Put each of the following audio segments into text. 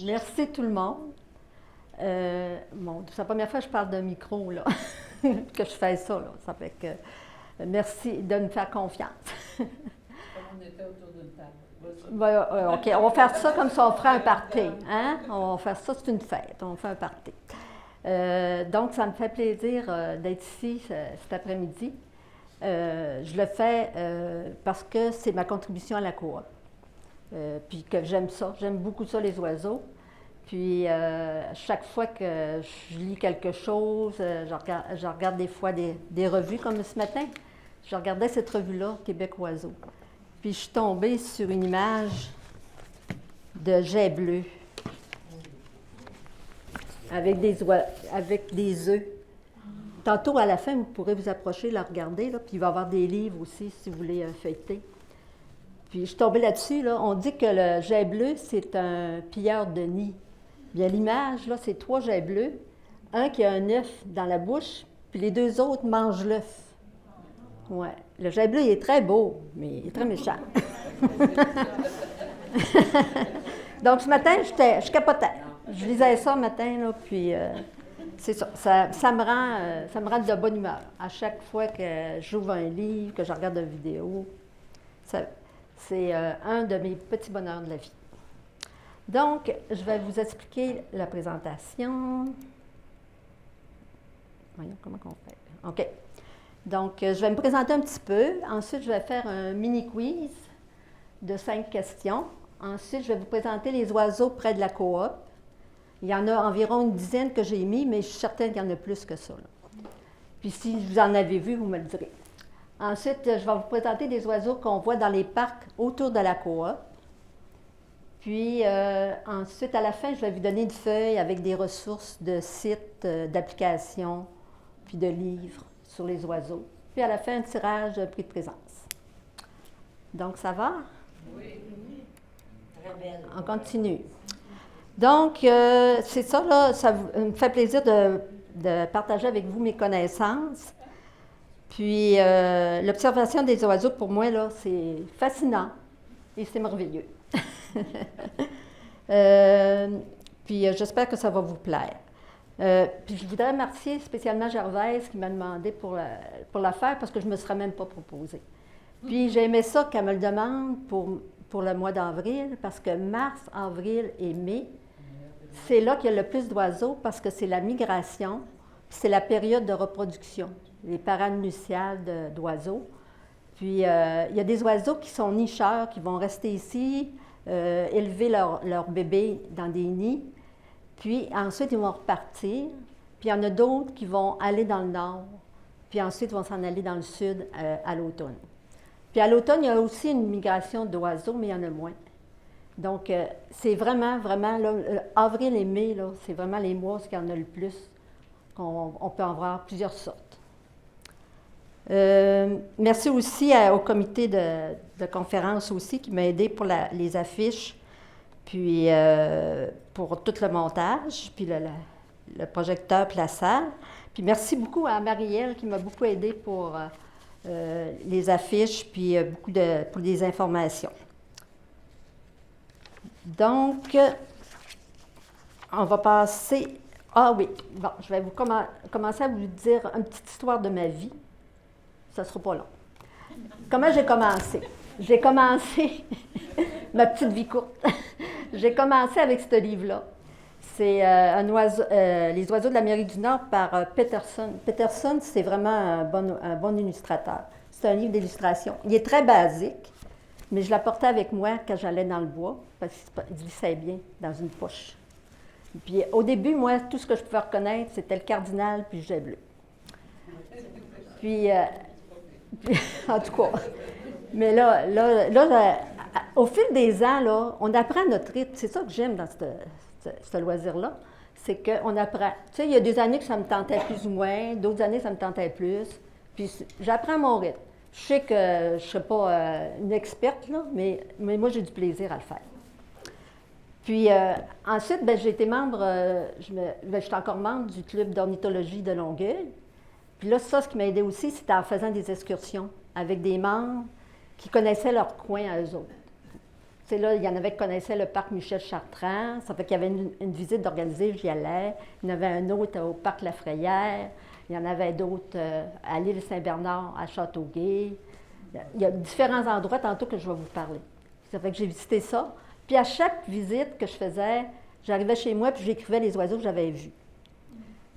Merci tout le monde. Bon, c'est la première fois que je parle d'un micro, là, que je fais ça, là. Ça fait que merci de me faire confiance. Comme on était autour d'une table. OK, on va faire ça comme si on ferait un party. Hein? On va faire ça, c'est une fête, on fait un party. Donc, ça me fait plaisir d'être ici cet après-midi. Je le fais parce que c'est ma contribution à la coop. Puis que j'aime ça, j'aime beaucoup ça, les oiseaux. Puis chaque fois que je lis quelque chose, je regarde des fois des revues, comme ce matin. Je regardais cette revue-là, Québec Oiseaux. Puis je suis tombée sur une image de jet bleu avec des œufs. Tantôt, à la fin, vous pourrez vous approcher, la regarder, là, puis il va y avoir des livres aussi, si vous voulez feuilleter. Puis je suis tombée là-dessus, là. On dit que le jet bleu, c'est un pilleur de nid. Bien, l'image, là, c'est 3 jets bleus, un qui a un œuf dans la bouche, puis les 2 autres mangent l'œuf. Ouais. Le jet bleu, il est très beau, mais il est très méchant. Donc, ce matin, je capotais. Je lisais ça ce matin, là, puis c'est ça. Ça me rend de bonne humeur. À chaque fois que j'ouvre un livre, que je regarde une vidéo, c'est un de mes petits bonheurs de la vie. Donc, je vais vous expliquer la présentation. Voyons comment on fait. OK. Donc, je vais me présenter un petit peu. Ensuite, je vais faire un mini-quiz de 5 questions. Ensuite, je vais vous présenter les oiseaux près de la coop. Il y en a environ une dizaine que j'ai mis, mais je suis certaine qu'il y en a plus que ça, là. Puis si vous en avez vu, vous me le direz. Ensuite, je vais vous présenter des oiseaux qu'on voit dans les parcs autour de la coop. Puis ensuite, à la fin, je vais vous donner une feuille avec des ressources de sites, d'applications, puis de livres sur les oiseaux. Puis à la fin, un tirage de prix de présence. Donc, ça va? Oui. Très belle. On continue. Donc, c'est ça, là, ça me fait plaisir de partager avec vous mes connaissances. Puis, l'observation des oiseaux, pour moi, là, c'est fascinant et c'est merveilleux. Puis, j'espère que ça va vous plaire. Puis, je voudrais remercier spécialement Gervaise qui m'a demandé pour la faire parce que je ne me serais même pas proposée. Puis, j'ai aimé ça qu'elle me le demande pour le mois d'avril parce que mars, avril et mai, c'est là qu'il y a le plus d'oiseaux parce que c'est la migration, c'est la période de reproduction, les parades nuptiales d'oiseaux. Puis, il y a des oiseaux qui sont nicheurs, qui vont rester ici, élever leurs bébés dans des nids. Puis, ensuite, ils vont repartir. Puis, il y en a d'autres qui vont aller dans le nord. Puis, ensuite, ils vont s'en aller dans le sud à l'automne. Puis, à l'automne, il y a aussi une migration d'oiseaux, mais il y en a moins. Donc, c'est vraiment, là, avril et mai, là, c'est vraiment les mois où il y en a le plus. On peut en voir plusieurs sortes. Merci aussi au comité de conférence aussi qui m'a aidé pour les affiches, puis pour tout le montage, puis le projecteur, puis la salle. Puis merci beaucoup à Marielle qui m'a beaucoup aidé pour les affiches, puis pour les informations. Donc, on va passer... Ah oui, bon, je vais commencer à vous dire une petite histoire de ma vie. Ça ne sera pas long. Comment j'ai commencé? J'ai commencé, ma petite vie courte, j'ai commencé avec ce livre-là. C'est Les oiseaux de l'Amérique du Nord par Peterson. Peterson, c'est vraiment un bon illustrateur. C'est un livre d'illustration. Il est très basique, mais je l'apportais avec moi quand j'allais dans le bois, parce qu'il glissait bien dans une poche. Puis au début, moi, tout ce que je pouvais reconnaître, c'était le cardinal puis le jet bleu. Puis en tout cas, mais là, au fil des ans, là, on apprend notre rythme. C'est ça que j'aime dans ce loisir-là, c'est qu'on apprend. Tu sais, il y a des années que ça me tentait plus ou moins, d'autres années, ça me tentait plus. Puis j'apprends mon rythme. Je sais que je ne suis pas une experte, là, mais moi, j'ai du plaisir à le faire. Puis ensuite, j'ai été membre, je suis encore membre du club d'ornithologie de Longueuil. Puis là, ça, ce qui m'a aidé aussi, c'était en faisant des excursions avec des membres qui connaissaient leur coin à eux autres. sais, là, il y en avait qui connaissaient le parc Michel-Chartrand. Ça fait qu'il y avait une visite d'organiser, j'y allais. Il y en avait un autre au parc Lafrayère. Il y en avait d'autres à l'île Saint-Bernard, à Châteauguay. Il y a différents endroits tantôt que je vais vous parler. Ça fait que j'ai visité ça. Puis à chaque visite que je faisais, j'arrivais chez moi puis j'écrivais les oiseaux que j'avais vus.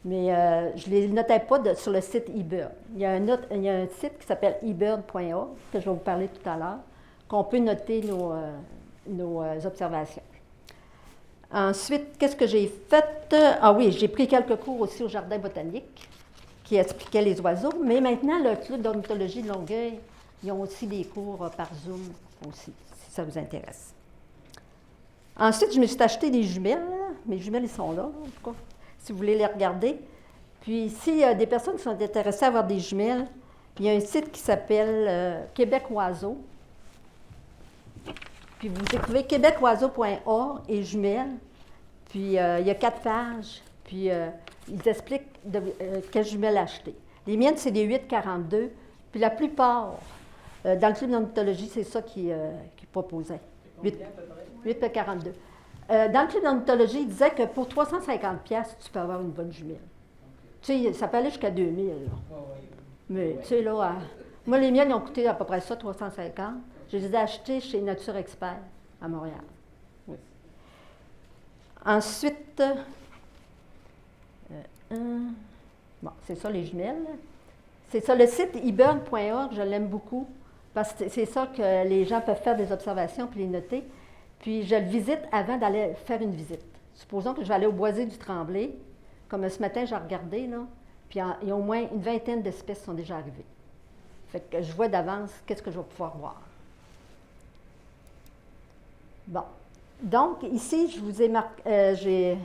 Mais je ne les notais pas sur le site eBird. Il y a un site qui s'appelle ebird.org, que je vais vous parler tout à l'heure, qu'on peut noter nos observations. Ensuite, qu'est-ce que j'ai fait? Ah oui, j'ai pris quelques cours aussi au Jardin botanique qui expliquaient les oiseaux. Mais maintenant, le Club d'ornithologie de Longueuil, ils ont aussi des cours par Zoom aussi, si ça vous intéresse. Ensuite, je me suis acheté des jumelles. Mes jumelles, ils sont là, en tout cas, si vous voulez les regarder. Puis, s'il y a des personnes qui sont intéressées à avoir des jumelles, il y a un site qui s'appelle Québec Oiseau. Puis, vous écrivez québecoiseau.org et jumelles. Puis, il y a 4 pages. Puis, ils expliquent quelles jumelles acheter. Les miennes, c'est des 842. Puis, la plupart, dans le club d'ornithologie, c'est ça qu'ils proposaient. 8,42. Dans le club d'ornithologie, il disait que pour 350$, tu peux avoir une bonne jumelle. Tu sais, ça peut aller jusqu'à 2000$. Mais, tu sais, là, moi, les miennes, ils ont coûté à peu près ça, 350$. Je les ai achetés chez Nature Expert à Montréal. Oui. Ensuite, bon, c'est ça, les jumelles. C'est ça, le site eburn.org, je l'aime beaucoup, parce que c'est ça que les gens peuvent faire des observations puis les noter. Puis je le visite avant d'aller faire une visite. Supposons que je vais aller au Boisé du Tremblay, comme ce matin, j'ai regardé, là, puis il y a au moins une vingtaine d'espèces qui sont déjà arrivées. Fait que je vois d'avance qu'est-ce que je vais pouvoir voir. Bon. Donc, ici, je vous ai marqué, j'ai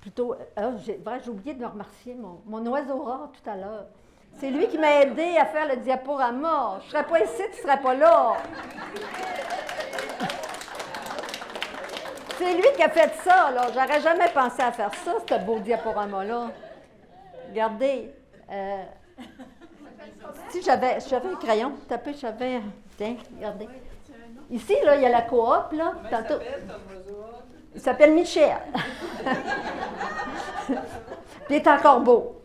plutôt, j'ai oublié de me remercier mon oiseau rare tout à l'heure. C'est lui qui m'a aidé à faire le diaporama. Je ne serais pas ici, tu ne serais pas là. C'est lui qui a fait ça, là. J'aurais jamais pensé à faire ça, ce beau diaporama-là. Regardez. Si j'avais un crayon, tapé, j'avais. Tiens, regardez. Ici, là, il y a la coop, là. Tantôt. Il s'appelle Michel. Puis il est encore beau.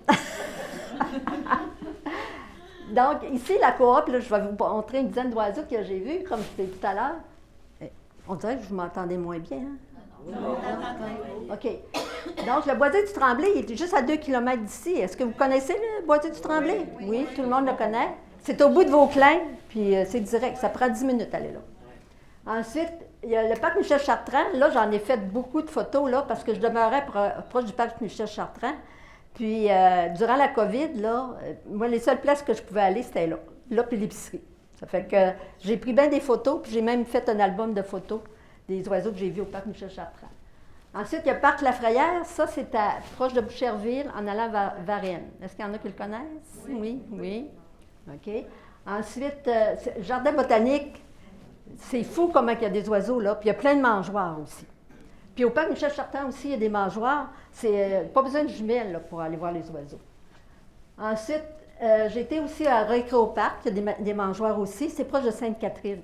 Donc, ici, la coop, là, je vais vous montrer une dizaine d'oiseaux que j'ai vus, comme c'était tout à l'heure. On dirait que vous m'entendez moins bien. Hein? OK. Donc, le Boisé du Tremblay, il est juste à 2 km d'ici. Est-ce que vous connaissez le Boisé du Tremblay? Oui, tout le monde le connaît. C'est au bout de Vauclin, puis c'est direct. Ça prend 10 minutes d'aller là. Ensuite, il y a le parc Michel-Chartrand. Là, j'en ai fait beaucoup de photos, là, parce que je demeurais proche du parc Michel-Chartrand. Puis, durant la COVID, là, moi, les seules places que je pouvais aller, c'était là. Là, puis l'épicerie. Ça fait que j'ai pris bien des photos, puis j'ai même fait un album de photos des oiseaux que j'ai vus au parc Michel-Chartrand. Ensuite, il y a le parc Lafrayère. Ça, c'est proche de Boucherville, en allant vers Varennes. Est-ce qu'il y en a qui le connaissent? Oui, oui. OK. Ensuite, Jardin botanique. C'est fou comment il y a des oiseaux là. Puis il y a plein de mangeoires aussi. Puis au parc Michel-Chartrand aussi, il y a des mangeoires. C'est pas besoin de jumelles là, pour aller voir les oiseaux. Ensuite, j'ai été aussi à Récréoparc, il y a des mangeoires aussi. C'est proche de Sainte-Catherine.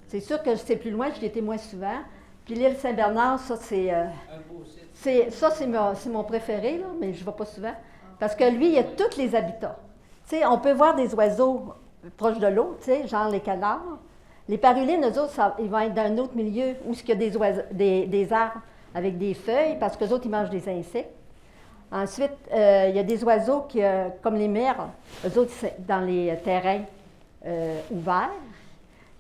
C'est sûr que c'est plus loin, j'y étais moins souvent. Puis l'île Saint-Bernard, ça, c'est mon préféré, là, mais je ne vais pas souvent. Parce que lui, il y a tous les habitats. Tu sais, on peut voir des oiseaux proches de l'eau, tu sais, genre les canards. Les parulines, eux autres, ils vont être dans un autre milieu où il y a des arbres avec des feuilles, parce qu'eux autres, ils mangent des insectes. Ensuite, il y a des oiseaux qui, comme les merles, eux autres, c'est dans les terrains ouverts.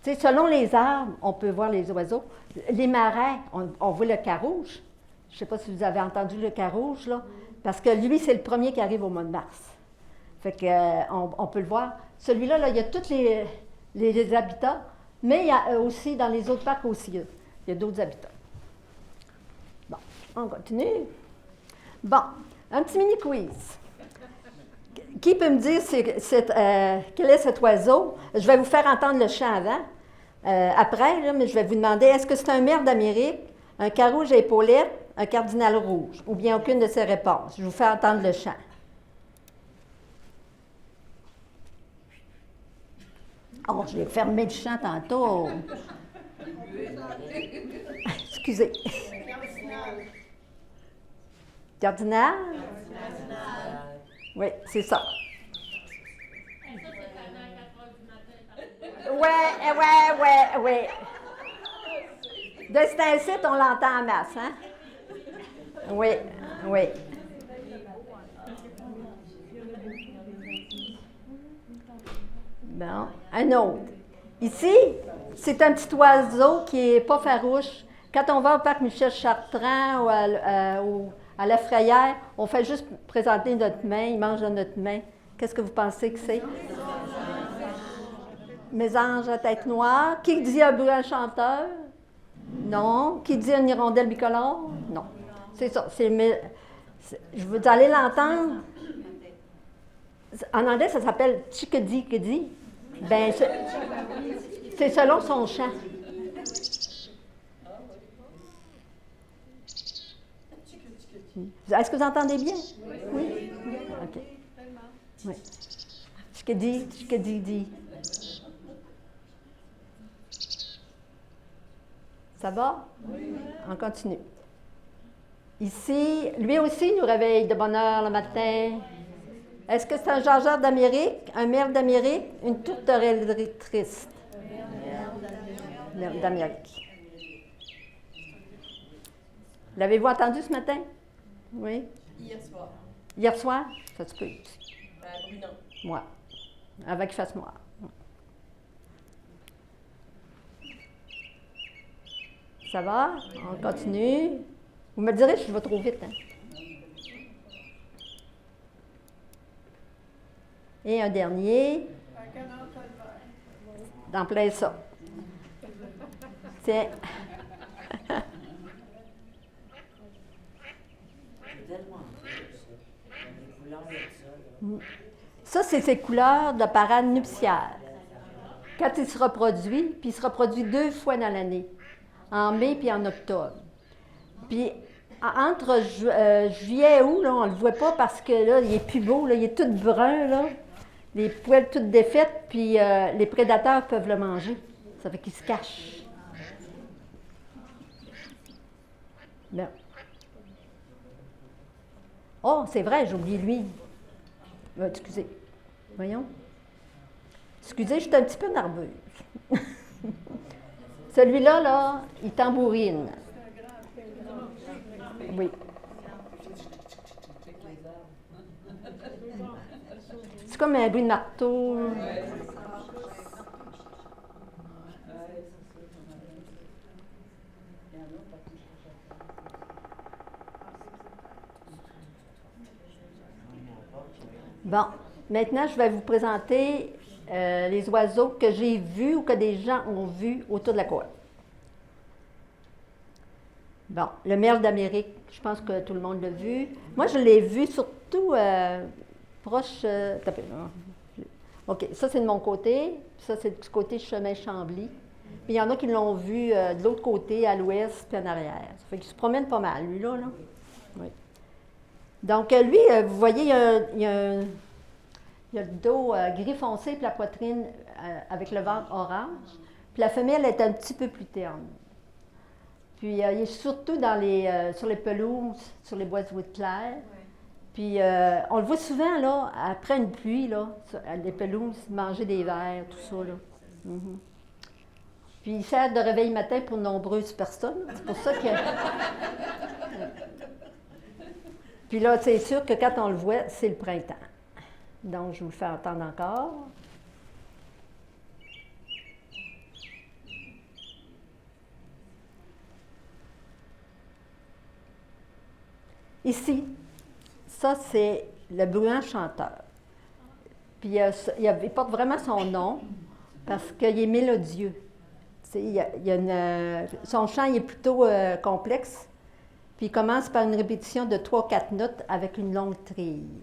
Tu sais, selon les arbres, on peut voir les oiseaux. Les marais, on voit le carouge. Je ne sais pas si vous avez entendu le carouge, là, parce que lui, c'est le premier qui arrive au mois de mars. Fait qu'on peut le voir. Celui-là, là, il y a tous les habitats, mais il y a aussi, dans les autres parcs aussi, il y a d'autres habitats. Bon, on continue. Bon, un petit mini-quiz. Qui peut me dire quel est cet oiseau? Je vais vous faire entendre le chant avant. Après, là, mais je vais vous demander, est-ce que c'est un merle d'Amérique, un carouge à épaulettes, un cardinal rouge, ou bien aucune de ces réponses? Je vous fais entendre le chant. Oh, je l'ai fermé le chant tantôt. Excusez. Cardinal? Oui, c'est ça. Ouais. De cet incite, on l'entend en masse, hein? Oui. Bon, un autre. Ici, c'est un petit oiseau qui n'est pas farouche. Quand on va au parc Michel Chartrand ou à la Frayère, on fait juste présenter notre main, il mange dans notre main. Qu'est-ce que vous pensez que c'est? Mésange à tête noire. Qui dit un bruit chanteur? Non. Qui dit une hirondelle bicolore? Non. C'est ça. Je veux aller l'entendre. En anglais, ça s'appelle chickadee. Ben, c'est selon son chant. Est-ce que vous entendez bien? Oui. OK. Oui. Chickadee. Ça va? Oui. On continue. Ici, lui aussi nous réveille de bonne heure le matin. Est-ce que c'est un Jean-Jacques d'Amérique, un merle d'Amérique, une tourterelle triste? Merle d'Amérique. L'avez-vous entendu ce matin? Oui. Hier soir? Ça se peut. Bruno. Moi. Avec qu'il fasse noir. Ça va? On continue. Vous me direz si je vais trop vite. Hein? Et un dernier. Dans plein ça. Tiens. Ça, c'est ses couleurs de parade nuptiale. Quand il se reproduit, puis il se reproduit 2 fois dans l'année, en mai puis en octobre. Puis entre juillet et août, là, on ne le voit pas parce que là, il est plus beau, là, il est tout brun, là, les poils toutes défaites, puis les prédateurs peuvent le manger. Ça fait qu'il se cache. Bon. Oh, c'est vrai, j'ai oublié lui. Excusez. Voyons. Excusez, je suis un petit peu nerveuse. Celui-là, là, il tambourine. Oui. C'est comme un bruit de marteau. Bon, maintenant, je vais vous présenter les oiseaux que j'ai vus ou que des gens ont vus autour de la côte. Bon, le merle d'Amérique, je pense que tout le monde l'a vu. Moi, je l'ai vu surtout proche... OK, ça, c'est de mon côté. Ça, c'est du côté chemin Chambly. Puis il y en a qui l'ont vu de l'autre côté, à l'ouest, puis en arrière. Ça fait qu'il se promène pas mal, lui-là. Là. Oui. Donc, lui, vous voyez, il y a le dos gris foncé, puis la poitrine avec le ventre orange. Puis la femelle est un petit peu plus terne. Puis il est surtout sur les pelouses, sur les bois de wood clair. Puis on le voit souvent, là, après une pluie, là, les pelouses, manger des vers, tout ça, là. Mm-hmm. Puis il sert de réveil matin pour de nombreuses personnes. C'est pour ça que... Puis là, c'est sûr que quand on le voit, c'est le printemps. Donc, je vous le fais entendre encore. Ici, ça, c'est le bruant chanteur. Puis, il porte vraiment son nom parce qu'il est mélodieux. Son chant il est plutôt complexe. Puis, il commence par une répétition de 3-4 notes avec une longue trille.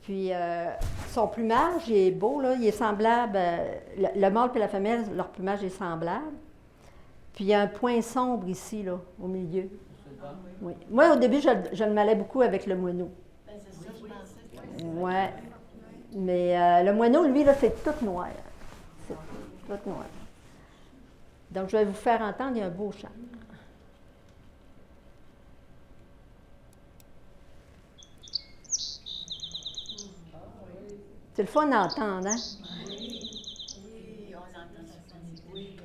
Puis, son plumage il est beau, là, il est semblable. Le mâle et la femelle, leur plumage est semblable. Puis, il y a un point sombre ici, là, au milieu. Oui. Moi, au début, je le mêlais beaucoup avec le moineau. Ben, c'est ça, je pensais. Oui. Mais le moineau, lui, là, c'est tout noir. C'est tout noir. Donc, je vais vous faire entendre, il y a un beau chant. C'est le fun d'entendre, hein? Oui, on entend ça. Oui.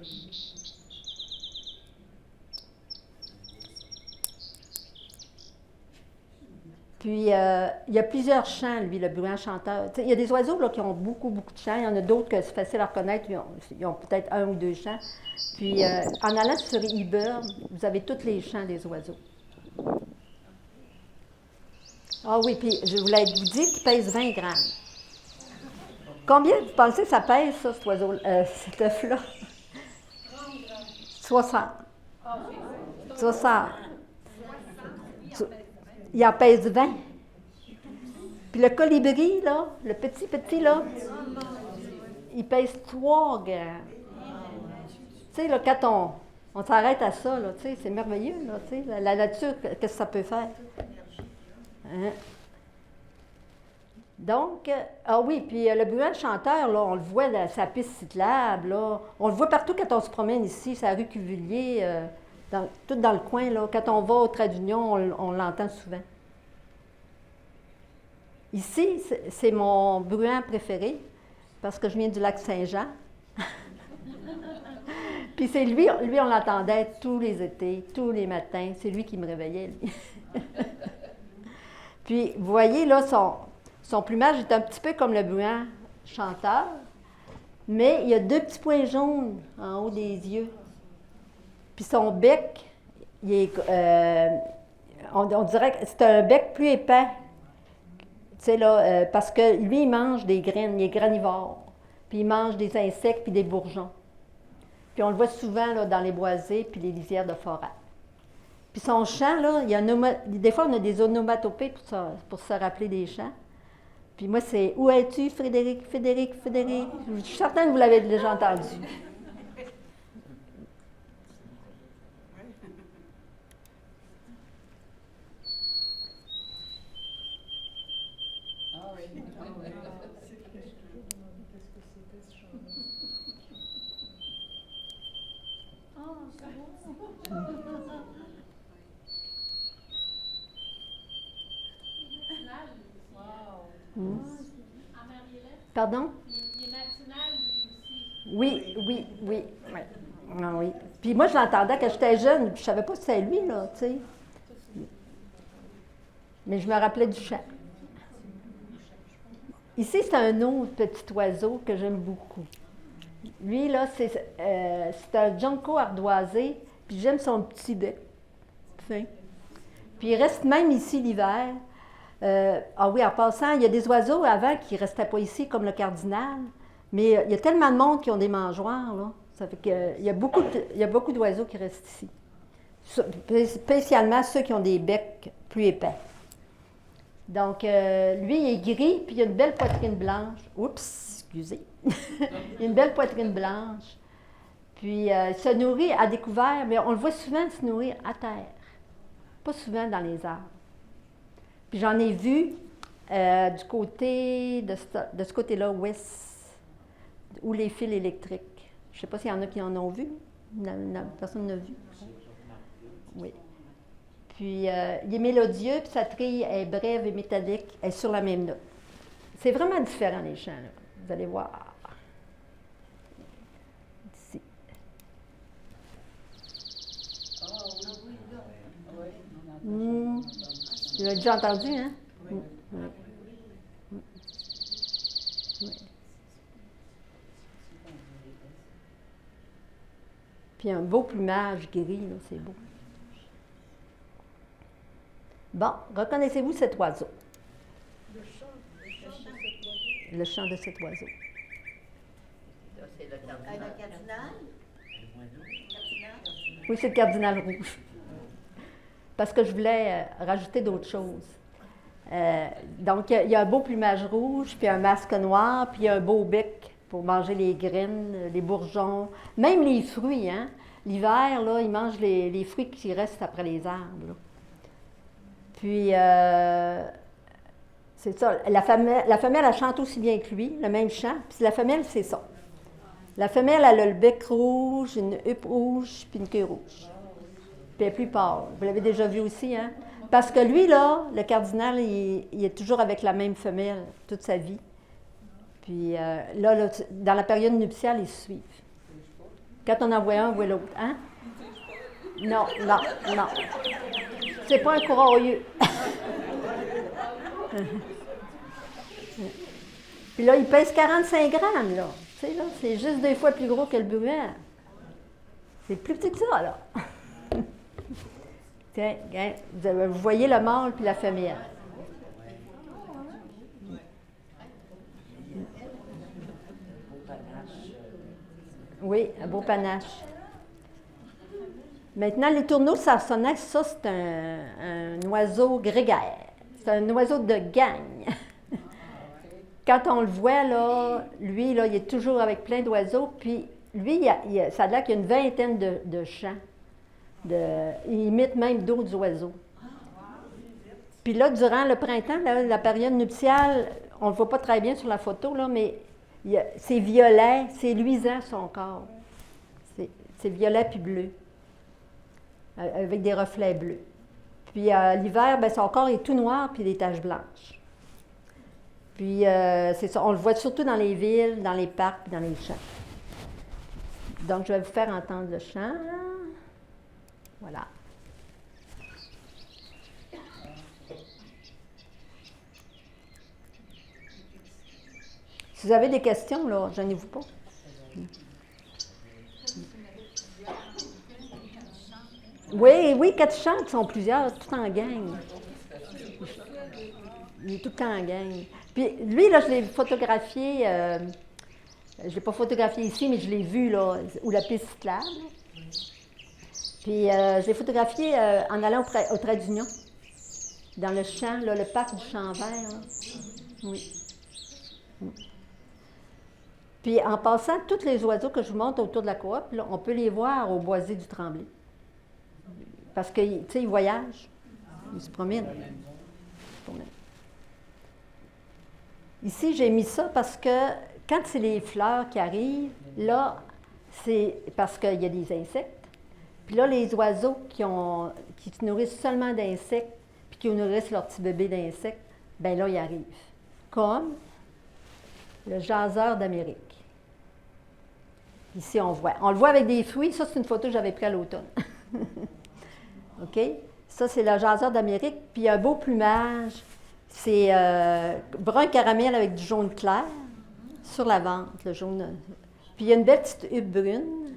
Puis, il y a plusieurs chants, lui, le bruant chanteur. Il y a des oiseaux là, qui ont beaucoup, beaucoup de chants. Il y en a d'autres que c'est facile à reconnaître. Ils ont peut-être un ou deux chants. Puis, en allant sur eBird, vous avez tous les chants des oiseaux. Ah oui, puis je voulais vous dire qu'il pèse 20 grammes. Combien vous pensez que ça pèse, ça, cet oiseau, cet œuf-là? 60. 60. Il en pèse 20. Puis le colibri, là, le petit, là, il pèse 3 grammes. Tu sais, là, quand on s'arrête à ça, là, tu sais, c'est merveilleux, là, tu sais, la nature, qu'est-ce que ça peut faire? Hein? Donc, ah oui, puis le bruant chanteur, là, on le voit dans sa piste cyclable, là. On le voit partout quand on se promène ici, c'est la rue Cuvillier, tout dans le coin, là. Quand on va au Trait d'Union, on l'entend souvent. Ici, c'est mon bruant préféré, parce que je viens du lac Saint-Jean. Puis c'est lui, on l'entendait tous les étés, tous les matins. C'est lui qui me réveillait, lui. Puis, vous voyez, là, son plumage est un petit peu comme le bruant chanteur, mais il y a 2 petits points jaunes en haut des yeux. Puis son bec, il est, on dirait que c'est un bec plus épais. Tu sais, là, parce que lui, il mange des graines, il est granivore. Puis il mange des insectes puis des bourgeons. Puis on le voit souvent là, dans les boisés puis les lisières de forêt. Puis son chant, là, des fois, on a des onomatopées pour se rappeler des chants. Puis moi, c'est « Où es-tu, Frédéric, Frédéric, Frédéric? » Je suis certaine que vous l'avez déjà entendu. Ah oui. Hmm. Pardon? Il est matinal, lui aussi. Oui, oui, oui. Oui. Ah, oui. Puis moi, je l'entendais quand j'étais jeune, puis je savais pas si c'était lui, là, tu sais. Mais je me rappelais du chant. Ici, c'est un autre petit oiseau que j'aime beaucoup. Lui, là, c'est un junco ardoisé, puis j'aime son petit bec fin. Puis il reste même ici l'hiver. Ah oui, en passant, il y a des oiseaux avant qui ne restaient pas ici, comme le cardinal, mais il y a tellement de monde qui ont des mangeoires, là. Ça fait qu'il y a beaucoup d'oiseaux qui restent ici. Spécialement ceux qui ont des becs plus épais. Donc, lui, il est gris, puis il a une belle poitrine blanche. Oups, excusez. Il a une belle poitrine blanche. Puis, il se nourrit à découvert, mais on le voit souvent se nourrir à terre. Pas souvent dans les arbres. Puis, j'en ai vu du côté, de ce côté-là, ouest, où les fils électriques. Je ne sais pas s'il y en a qui en ont vu. Personne n'a vu. Oui. Puis, il est mélodieux, puis sa trille est brève et métallique, elle est sur la même note. C'est vraiment différent, les chants, là. Vous allez voir. Ici. Mmh. Tu l'as déjà entendu, hein? Oui. Oui. Oui. Puis un beau plumage gris, là, c'est beau. Bon, reconnaissez-vous cet oiseau? Le chant de cet oiseau. C'est le cardinal. Oui, c'est le cardinal rouge. Parce que je voulais rajouter d'autres choses. Donc, il y a un beau plumage rouge, puis un masque noir, puis il y a un beau bec pour manger les graines, les bourgeons, même les fruits, hein? L'hiver, là, il mange les fruits qui restent après les arbres, là. Puis, c'est ça. La femelle, elle chante aussi bien que lui, le même chant. Puis la femelle, c'est ça. La femelle, elle a le bec rouge, une huppe rouge, puis une queue rouge. Puis elle est plus pâle. Vous l'avez déjà vu aussi, hein? Parce que lui, là, le cardinal, il est toujours avec la même femelle toute sa vie. Puis là, dans la période nuptiale, ils se suivent. Quand on en voit un, on voit l'autre. Hein? Non. C'est pas un courroyeux. Puis là, il pèse 45 grammes, là. Tu sais, là, c'est juste 2 fois plus gros que le bruant. C'est plus petit que ça, là. Tiens, vous voyez le mâle puis la femelle. Oui, un beau panache. Maintenant, les tourneaux de Sarsonnax, ça, c'est un oiseau grégaire. C'est un oiseau de gang. Quand on le voit, là, lui, là, il est toujours avec plein d'oiseaux, puis lui, ça a l'air qu'il y a une vingtaine de chants. Il imite même d'autres oiseaux. Puis là, durant le printemps, là, la période nuptiale, on ne le voit pas très bien sur la photo, là, mais c'est violet, c'est luisant son corps. C'est violet puis bleu, avec des reflets bleus. Puis l'hiver, ben, son corps est tout noir puis des taches blanches. Puis c'est ça, on le voit surtout dans les villes, dans les parcs puis dans les champs. Donc, je vais vous faire entendre le chant. Voilà. Si vous avez des questions, là, gênez-vous pas. Oui, 4 chants qui sont plusieurs, tout en gang. Il est tout le temps en gang. Puis lui, là, je l'ai photographié, je ne l'ai pas photographié ici, mais je l'ai vu, là, où la piste cyclable. Puis je l'ai photographié en allant au trait d'Union, dans le champ, là, le parc du Champ Vert. Là. Oui. Puis en passant, tous les oiseaux que je vous montre autour de la coop, là, on peut les voir au Boisé du Tremblay. Parce que, tu sais, ils voyagent, ils se promènent. Ici, j'ai mis ça parce que quand c'est les fleurs qui arrivent, là, c'est parce qu'il y a des insectes. Puis là, les oiseaux qui se nourrissent seulement d'insectes, puis qui nourrissent leurs petits bébés d'insectes, bien là, ils arrivent. Comme le jaseur d'Amérique. Ici, on le voit avec des fruits. Ça, c'est une photo que j'avais prise à l'automne. OK? Ça, c'est le jaseur d'Amérique. Puis il y a un beau plumage. C'est brun caramel avec du jaune clair sur la ventre, le jaune. Puis il y a une belle petite huppe brune,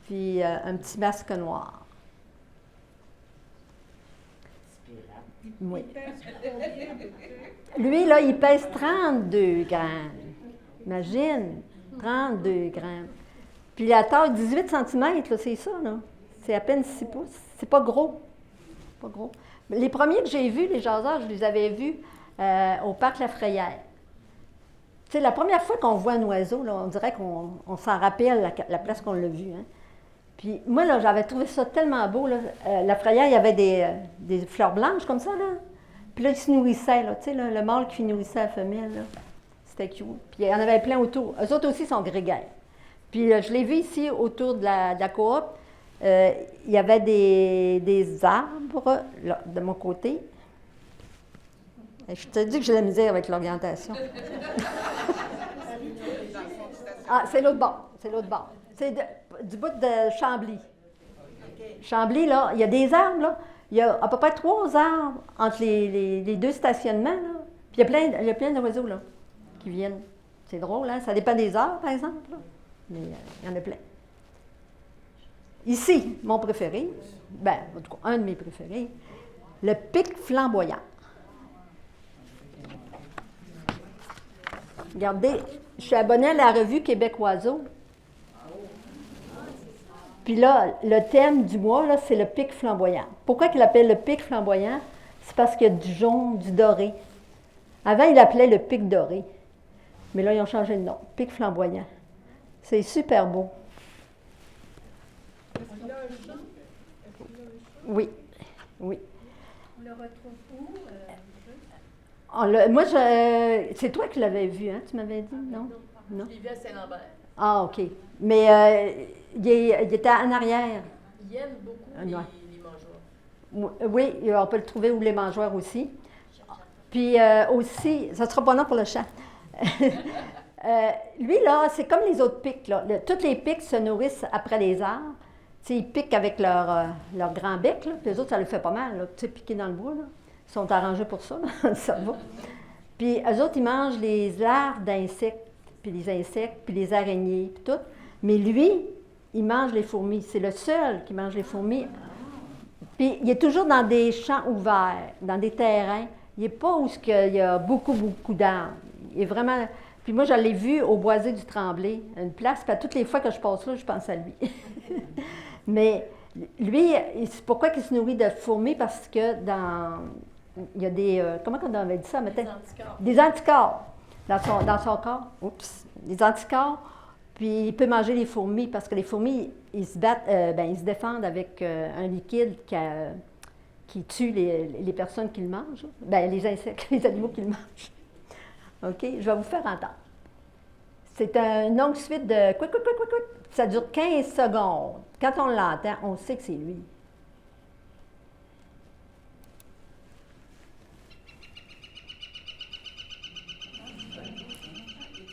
puis un petit masque noir. Oui. Lui, là, il pèse 32 grammes. Imagine, 32 grammes. Puis la taille, 18 cm, là, c'est ça, là. C'est à peine 6 pouces. C'est pas gros. Pas gros. Les premiers que j'ai vus, les jaseurs, je les avais vus au parc La Frayère. Tu sais, la première fois qu'on voit un oiseau, là, on dirait qu'on s'en rappelle la place qu'on l'a vu. Hein. Puis moi, là, j'avais trouvé ça tellement beau. Là. La Frayère, il y avait des fleurs blanches comme ça. Là. Puis là, ils se nourrissaient. Là, tu sais, là, le mâle qui nourrissait la femelle. Là. C'était cute. Puis il y en avait plein autour. Eux autres aussi sont grégaires. Puis je l'ai vu ici autour de la coop. Il y avait des arbres là, de mon côté. Je te dis que j'ai la misère avec l'orientation. Ah, c'est l'autre bord. C'est l'autre bord. C'est du bout de Chambly. Chambly, là, il y a des arbres, là. Il y a à peu près 3 arbres entre les 2 stationnements, là. Puis il y a plein d'oiseaux, là, qui viennent. C'est drôle, hein? Ça dépend des heures, par exemple, là. Mais il y en a plein. Ici, mon préféré, bien, en tout cas, un de mes préférés, le pic flamboyant. Regardez, je suis abonnée à la revue Québec Oiseau. Puis là, le thème du mois, là, c'est le pic flamboyant. Pourquoi il l'appelle le pic flamboyant? C'est parce qu'il y a du jaune, du doré. Avant, il l'appelait le pic doré. Mais là, ils ont changé de nom, pic flamboyant. C'est super beau. Oui, oui. On le retrouve où? Moi, c'est toi qui l'avais vu, hein? Tu m'avais dit, non? Non. Il vit à Saint-Lambert. Ah, OK. Mais il était en arrière. Ils aiment beaucoup Ouais. les mangeoires. Oui, on peut le trouver où les mangeoires aussi. Puis aussi, ça ne sera pas long pour le chant. Lui, là, c'est comme les autres pics. Là. Toutes les pics se nourrissent après les arbres. Tu sais, ils piquent avec leur grand bec. Là. Puis les autres, ça leur fait pas mal. Là. Tu sais, piquer dans le bois. Là. Ils sont arrangés pour ça. Là. Ça va. Puis eux autres, ils mangent les larves d'insectes, puis les insectes, puis les araignées, puis tout. Mais lui, il mange les fourmis. C'est le seul qui mange les fourmis. Puis il est toujours dans des champs ouverts, dans des terrains. Il n'est pas où il y a beaucoup, beaucoup d'arbres. Il est vraiment... Puis moi, je l'ai vu au Boisé du Tremblay, une place, puis à toutes les fois que je passe là, je pense à lui. Mais lui, c'est pourquoi il se nourrit de fourmis? Parce que il y a des... comment on avait dit ça? Des anticorps. Des anticorps dans son corps. Oups! Des anticorps. Puis il peut manger les fourmis, parce que les fourmis, ils se battent, ils se défendent avec un liquide qui tue les personnes qui le mangent. Bien, les insectes, les animaux qui le mangent. OK? Je vais vous faire entendre. C'est une longue suite de quick, quick, quick, quick, quick. Ça dure 15 secondes. Quand on l'entend, on sait que c'est lui.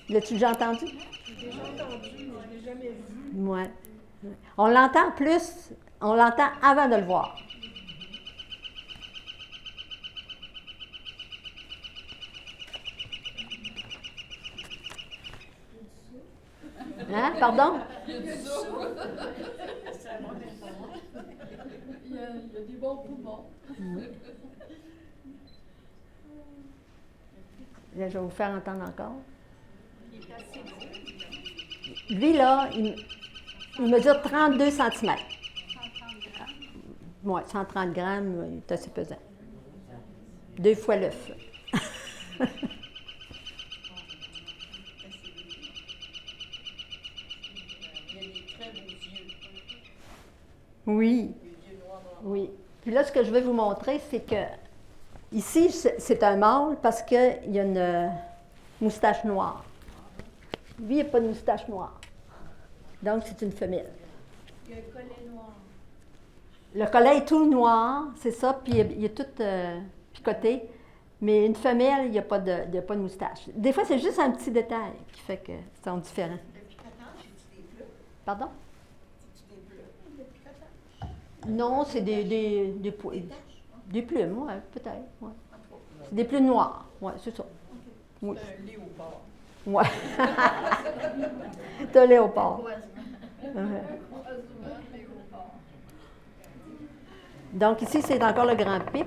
L'as-tu déjà entendu? J'ai déjà entendu, mais je ne l'ai jamais vu. Ouais. On l'entend plus, on l'entend avant de le voir. Hein? Pardon? Il y a des bons poumons. Là, je vais vous faire entendre encore. Lui, là, il mesure 32 cm. Oui, 130 grammes, il est assez pesant. 2 fois l'œuf. Il a des très beaux yeux. Oui, Des yeux noirs, noirs. oui. Puis là, ce que je vais vous montrer, c'est que ici, c'est un mâle parce qu'il y a une moustache noire. Lui, il n'a pas de moustache noire. Donc, c'est une femelle. Il y a un collet noir. Le collet est tout noir, c'est ça, puis il est tout picoté. Mais une femelle, il n'y a pas de moustache. Des fois, c'est juste un petit détail qui fait que ils sont différents. Depuis quand j'ai-tu des bleus? Pardon? C'est-tu des bleus depuis quand? Non, c'est des plumes, oui, peut-être. Ouais. C'est des plumes noires, oui, c'est ça. Oui. C'est un léopard. Ouais. C'est un léopard. Ouais. Donc ici, c'est encore le grand pic.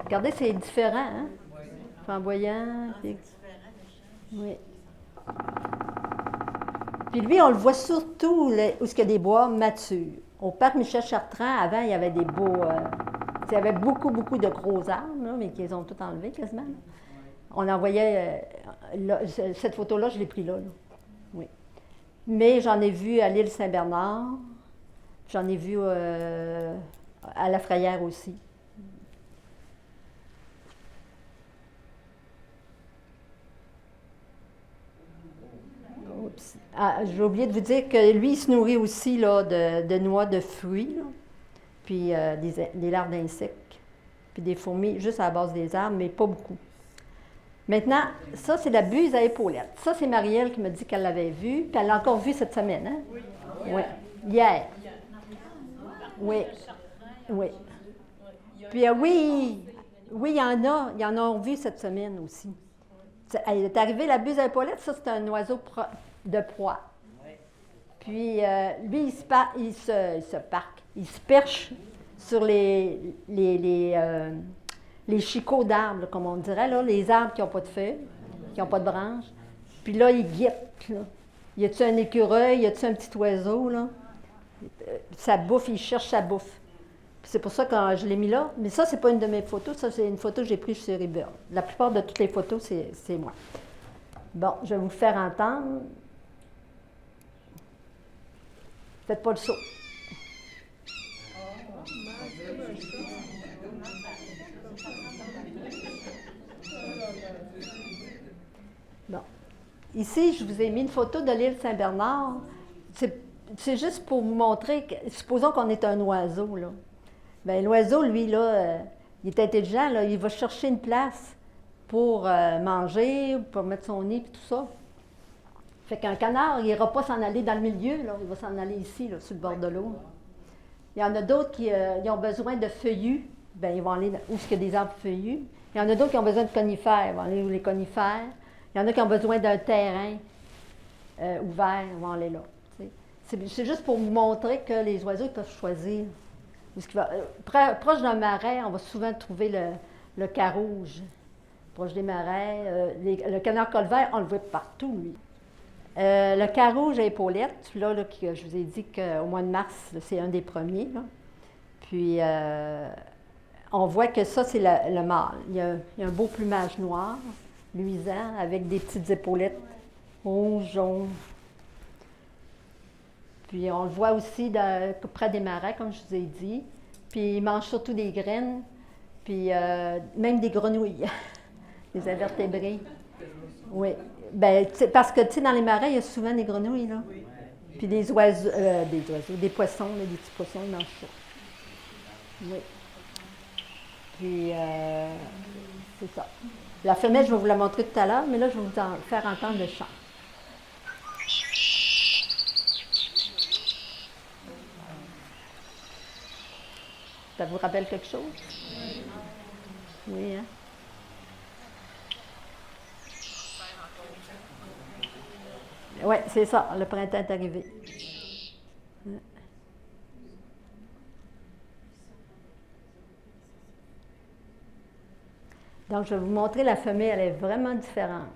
Regardez, c'est différent, hein? Flamboyant, pic. Oui. Puis lui, on le voit surtout où il y a des bois matures. Au parc Michel-Chartrand, avant, il y avait des beaux... il y avait beaucoup, beaucoup de gros arbres, là, mais qu'ils ont tout enlevés quasiment. Là. On en voyait... cette photo-là, je l'ai prise là. Oui. Mais j'en ai vu à l'île Saint-Bernard. J'en ai vu à La Frayère aussi. Oups. Ah, j'ai oublié de vous dire que lui, il se nourrit aussi là, de noix de fruits, là, puis des larves d'insectes, puis des fourmis juste à la base des arbres, mais pas beaucoup. Maintenant, ça, c'est la buse à épaulettes. Ça, c'est Marielle qui m'a dit qu'elle l'avait vue, puis elle l'a encore vue cette semaine, hein? Oui. Oui. Hier. Oui. Oui. Puis oui, il y en a vu cette semaine aussi. Elle est arrivée, la buse à épaulettes, ça, c'est un oiseau de proie. Puis lui, il se perche sur les chicots d'arbres, là, comme on dirait, là, les arbres qui n'ont pas de feuilles, qui n'ont pas de branches. Puis là, il guette. Là. Y a-tu un écureuil, y a-tu un petit oiseau, là? Ça bouffe, il cherche sa bouffe. Puis c'est pour ça que je l'ai mis là. Mais ça, c'est pas une de mes photos, ça, c'est une photo que j'ai prise sur eBird. La plupart de toutes les photos, c'est moi. Bon, je vais vous faire entendre. Faites pas le saut. Bon. ici, je vous ai mis une photo de l'île Saint-Bernard. C'est juste pour vous montrer que, supposons qu'on est un oiseau, là. Bien, l'oiseau, lui, là, il est intelligent, là, il va chercher une place pour manger, pour mettre son nid, et tout ça. Fait qu'un canard, il n'ira pas s'en aller dans le milieu, là, il va s'en aller ici, là, sur le bord de l'eau. Il y en a d'autres qui ils ont besoin de feuillus, bien, ils vont aller où il y a des arbres feuillus. Il y en a d'autres qui ont besoin de conifères, ils vont aller où les conifères. Il y en a qui ont besoin d'un terrain ouvert, ils vont aller là. C'est juste pour vous montrer que les oiseaux ils peuvent choisir. Proche d'un marais, on va souvent trouver le carouge. Proche des marais. Le canard colvert, on le voit partout, lui. Le carouge à épaulettes, là, je vous ai dit qu'au mois de mars, c'est un des premiers. Là. Puis, on voit que ça, c'est le mâle. Il y a un beau plumage noir, luisant, avec des petites épaulettes rouges, jaunes. Puis, on le voit aussi près des marais, comme je vous ai dit. Puis, il mange surtout des graines, puis même des grenouilles, des invertébrés. Oui. Bien, parce que, tu sais, dans les marais, il y a souvent des grenouilles, là. Oui. Puis des oiseaux, des poissons, là, des petits poissons, ils mangent ça. Oui. Puis, c'est ça. La femelle, je vais vous la montrer tout à l'heure, mais là, je vais vous faire entendre le chant. Ça vous rappelle quelque chose? Oui, hein? Oui, c'est ça, le printemps est arrivé. Donc, je vais vous montrer la femelle, elle est vraiment différente.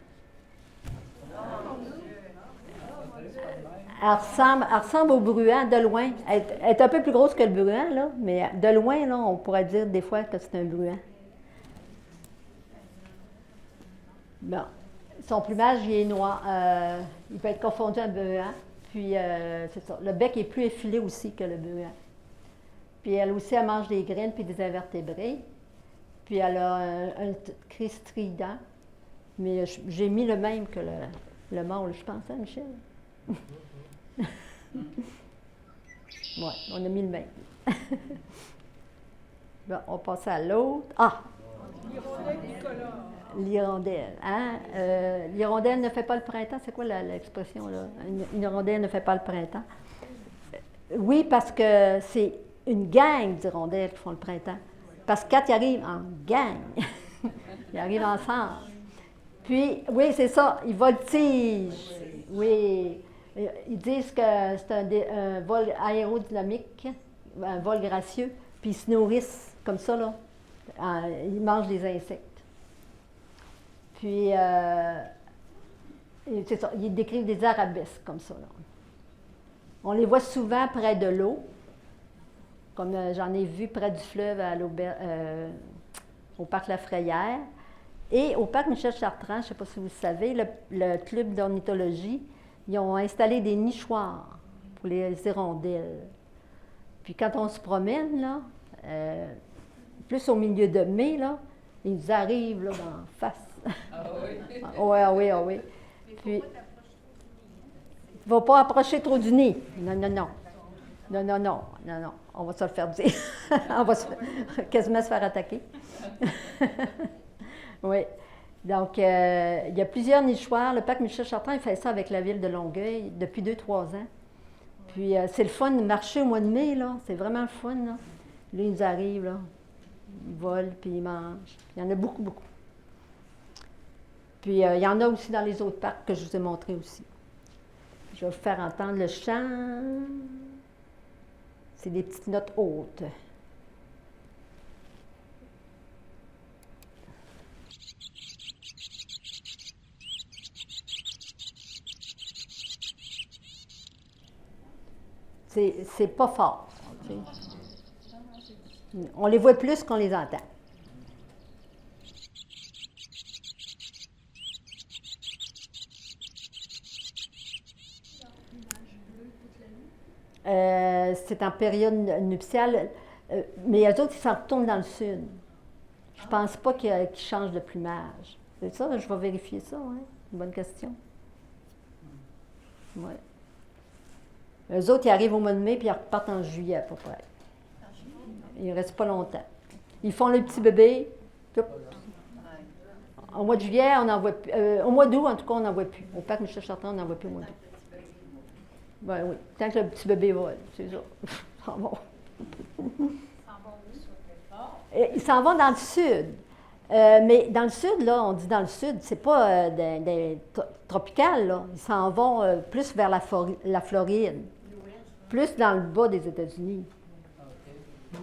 Elle ressemble au bruant de loin. Elle est un peu plus grosse que le bruant, là, mais de loin, là, on pourrait dire des fois que c'est un bruant. Bon. Son plumage, il est noir. Il peut être confondu à un bruant. Puis, c'est ça. Le bec est plus effilé aussi que le bruant. Puis, elle aussi, elle mange des graines puis des invertébrés. Puis, elle a un cri strident. Mais j'ai mis le même que le mâle, je pense, hein, Michel? Oui, on a mis le même. Bon, on passe à l'autre. Ah! L'hirondelle bicolore. L'hirondelle. Hein? L'hirondelle ne fait pas le printemps. C'est quoi l'expression, là? Une hirondelle ne fait pas le printemps. Oui, parce que c'est une gang d'hirondelles qui font le printemps. Parce que quand ils arrivent en gang, ils arrivent ensemble. Puis, oui, c'est ça, ils voltigent. Oui. Ils disent que c'est un vol aérodynamique, un vol gracieux, puis ils se nourrissent comme ça, là. Ils mangent des insectes. Puis, c'est ça, ils décrivent des arabesques comme ça, là. On les voit souvent près de l'eau, comme j'en ai vu près du fleuve au parc La Frayère. Et au parc Michel-Chartrand, je ne sais pas si vous le savez, le club d'ornithologie, ils ont installé des nichoirs pour les hirondelles. Puis quand on se promène, là, plus au milieu de mai, là, ils arrivent là, d'en face. Ah oui? Oui, oui, oui. Puis, il ne va pas approcher trop du nez. Non, non, non. Non, non, non, non, non. On va se le faire dire. On va quasiment se faire attaquer. Oui. Donc, il y a plusieurs nichoirs. Le parc Michel-Chartrand, il fait ça avec la ville de Longueuil depuis 2-3 ans. Puis, c'est le fun de marcher au mois de mai, là. C'est vraiment le fun, là. Là, ils arrivent, là. Ils volent, puis ils mangent. Il y en a beaucoup, beaucoup. Puis, il y en a aussi dans les autres parcs que je vous ai montrés aussi. Je vais vous faire entendre le chant. C'est des petites notes hautes. C'est pas fort. Tu sais. On les voit plus qu'on les entend. C'est en période nuptiale, mais eux autres, ils s'en retournent dans le sud. Je pense pas qu'ils changent de plumage. C'est ça, je vais vérifier ça, hein? Une bonne question. Ouais. Eux autres, ils arrivent au mois de mai, puis ils repartent en juillet à peu près. Ils ne restent pas longtemps. Ils font le petit bébé. Au mois de juillet, on n'en voit plus. Au mois d'août, en tout cas, on n'en voit plus. Au parc Michel Chartrand, on n'en voit plus au mois d'août. Ben oui, tant que le petit bébé vole, c'est ça. Ils s'en vont. Ils s'en vont dans le sud. Mais dans le sud, là, on dit dans le sud, c'est pas tropical, là. Ils s'en vont plus vers la Floride. Plus dans le bas des États-Unis. Ils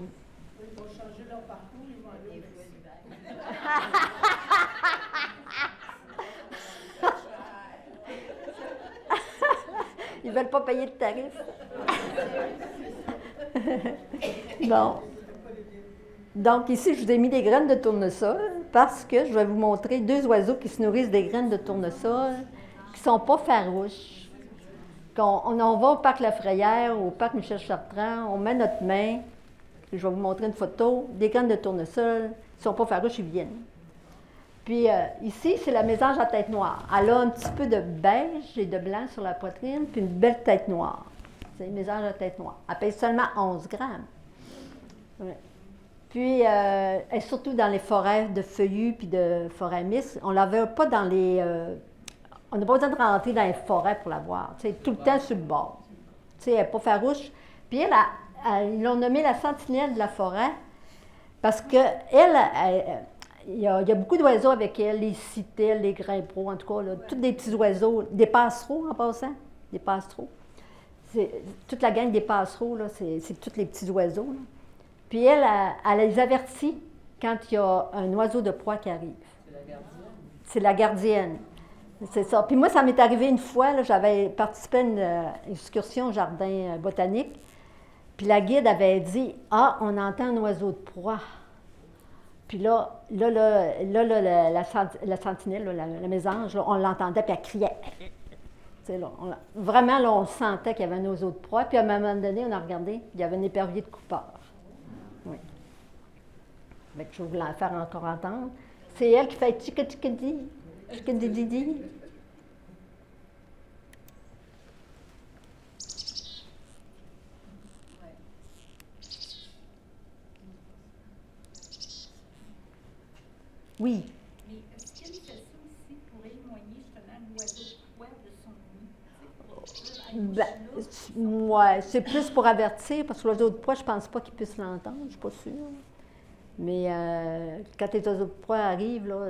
vont changer leur parcours, ils vont aller Ils ne veulent pas payer de tarif. Bon. Donc ici, je vous ai mis des graines de tournesol parce que je vais vous montrer deux oiseaux qui se nourrissent des graines de tournesol qui ne sont pas farouches. On va au parc Lafrayère, au parc Michel Chartrand, on met notre main, je vais vous montrer une photo, des graines de tournesol, ils ne sont pas farouches, ils viennent. Puis ici, c'est la mésange à tête noire. Elle a un petit peu de beige et de blanc sur la poitrine, puis une belle tête noire. C'est une mésange à tête noire. Elle pèse seulement 11 grammes. Ouais. Puis, elle est surtout dans les forêts de feuillus puis de forêts misses. On ne la voit pas dans les... on n'a pas besoin de rentrer dans les forêts pour la voir. Tu sais, tout le temps sur le bord. Tu sais, elle n'est pas farouche. Puis ils l'ont nommée la sentinelle de la forêt parce qu'elle... Il y a beaucoup d'oiseaux avec elle, les citelles, les grimpereaux, en tout cas, là, tous des petits oiseaux, des passereaux en passant, des passereaux. Toute la gang des passereaux, là, c'est tous les petits oiseaux. Là. Puis elle les avertit quand il y a un oiseau de proie qui arrive. C'est la gardienne. C'est la gardienne. C'est ça. Puis moi, ça m'est arrivé une fois, là, j'avais participé à une excursion au jardin botanique, puis la guide avait dit « Ah, on entend un oiseau de proie ». Puis la sentinelle, la mésange, là, on l'entendait, puis elle criait. Là, vraiment, là, on sentait qu'il y avait un oiseau de proie. Puis à un moment donné, on a regardé, il y avait un épervier de coupeur. Oui. Fait que je voulais en faire encore entendre. C'est elle qui fait tic-tic-di, tic-tic-di-di. Oui. Mais est-ce qu'elle fait ça aussi pour éloigner justement l'oiseau de proie de son nid? Ouais, c'est plus pour avertir, parce que l'oiseau de proie, je ne pense pas qu'il puisse l'entendre, je ne suis pas sûre. Mais quand les oiseaux de proie arrivent, là,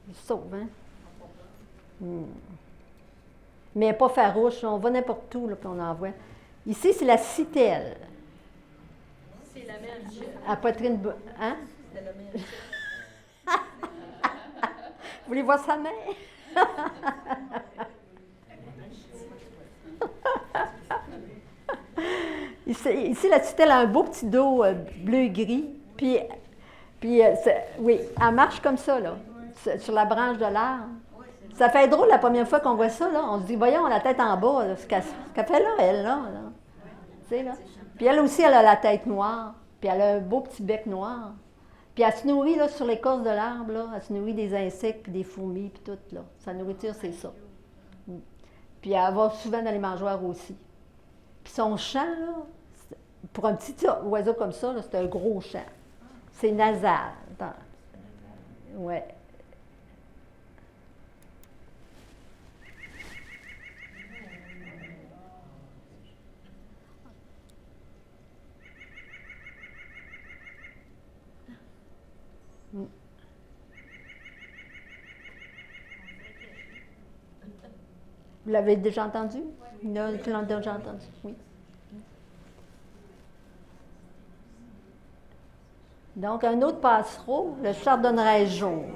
ils sauvent, hein? Mais elle n'est pas farouche, on va n'importe où, là, puis on en voit. Ici, c'est la citelle. C'est la même chose. À poitrine... Hein? C'est la même chose. Vous voulez voir sa main? Ici, la citelle a un beau petit dos bleu-gris. Puis oui, elle marche comme ça, là, sur la branche de l'arbre. Ça fait drôle la première fois qu'on voit ça, là. On se dit, voyons, la tête en bas, là, ce qu'elle fait là, elle, là. Tu sais, là. Puis elle aussi, elle a la tête noire. Puis elle a un beau petit bec noir. Puis elle se nourrit là, sur l'écorce de l'arbre, là, elle se nourrit des insectes, puis des fourmis, puis tout. Là. Sa nourriture, c'est ça. Puis elle va souvent dans les mangeoires aussi. Puis son chant, là, pour un petit oiseau comme ça, là, c'est un gros chant. C'est nasal. Ouais. Vous l'avez déjà entendu? Oui. Vous l'avez déjà entendu? Oui. Donc, un autre passereau, le chardonneret jaune.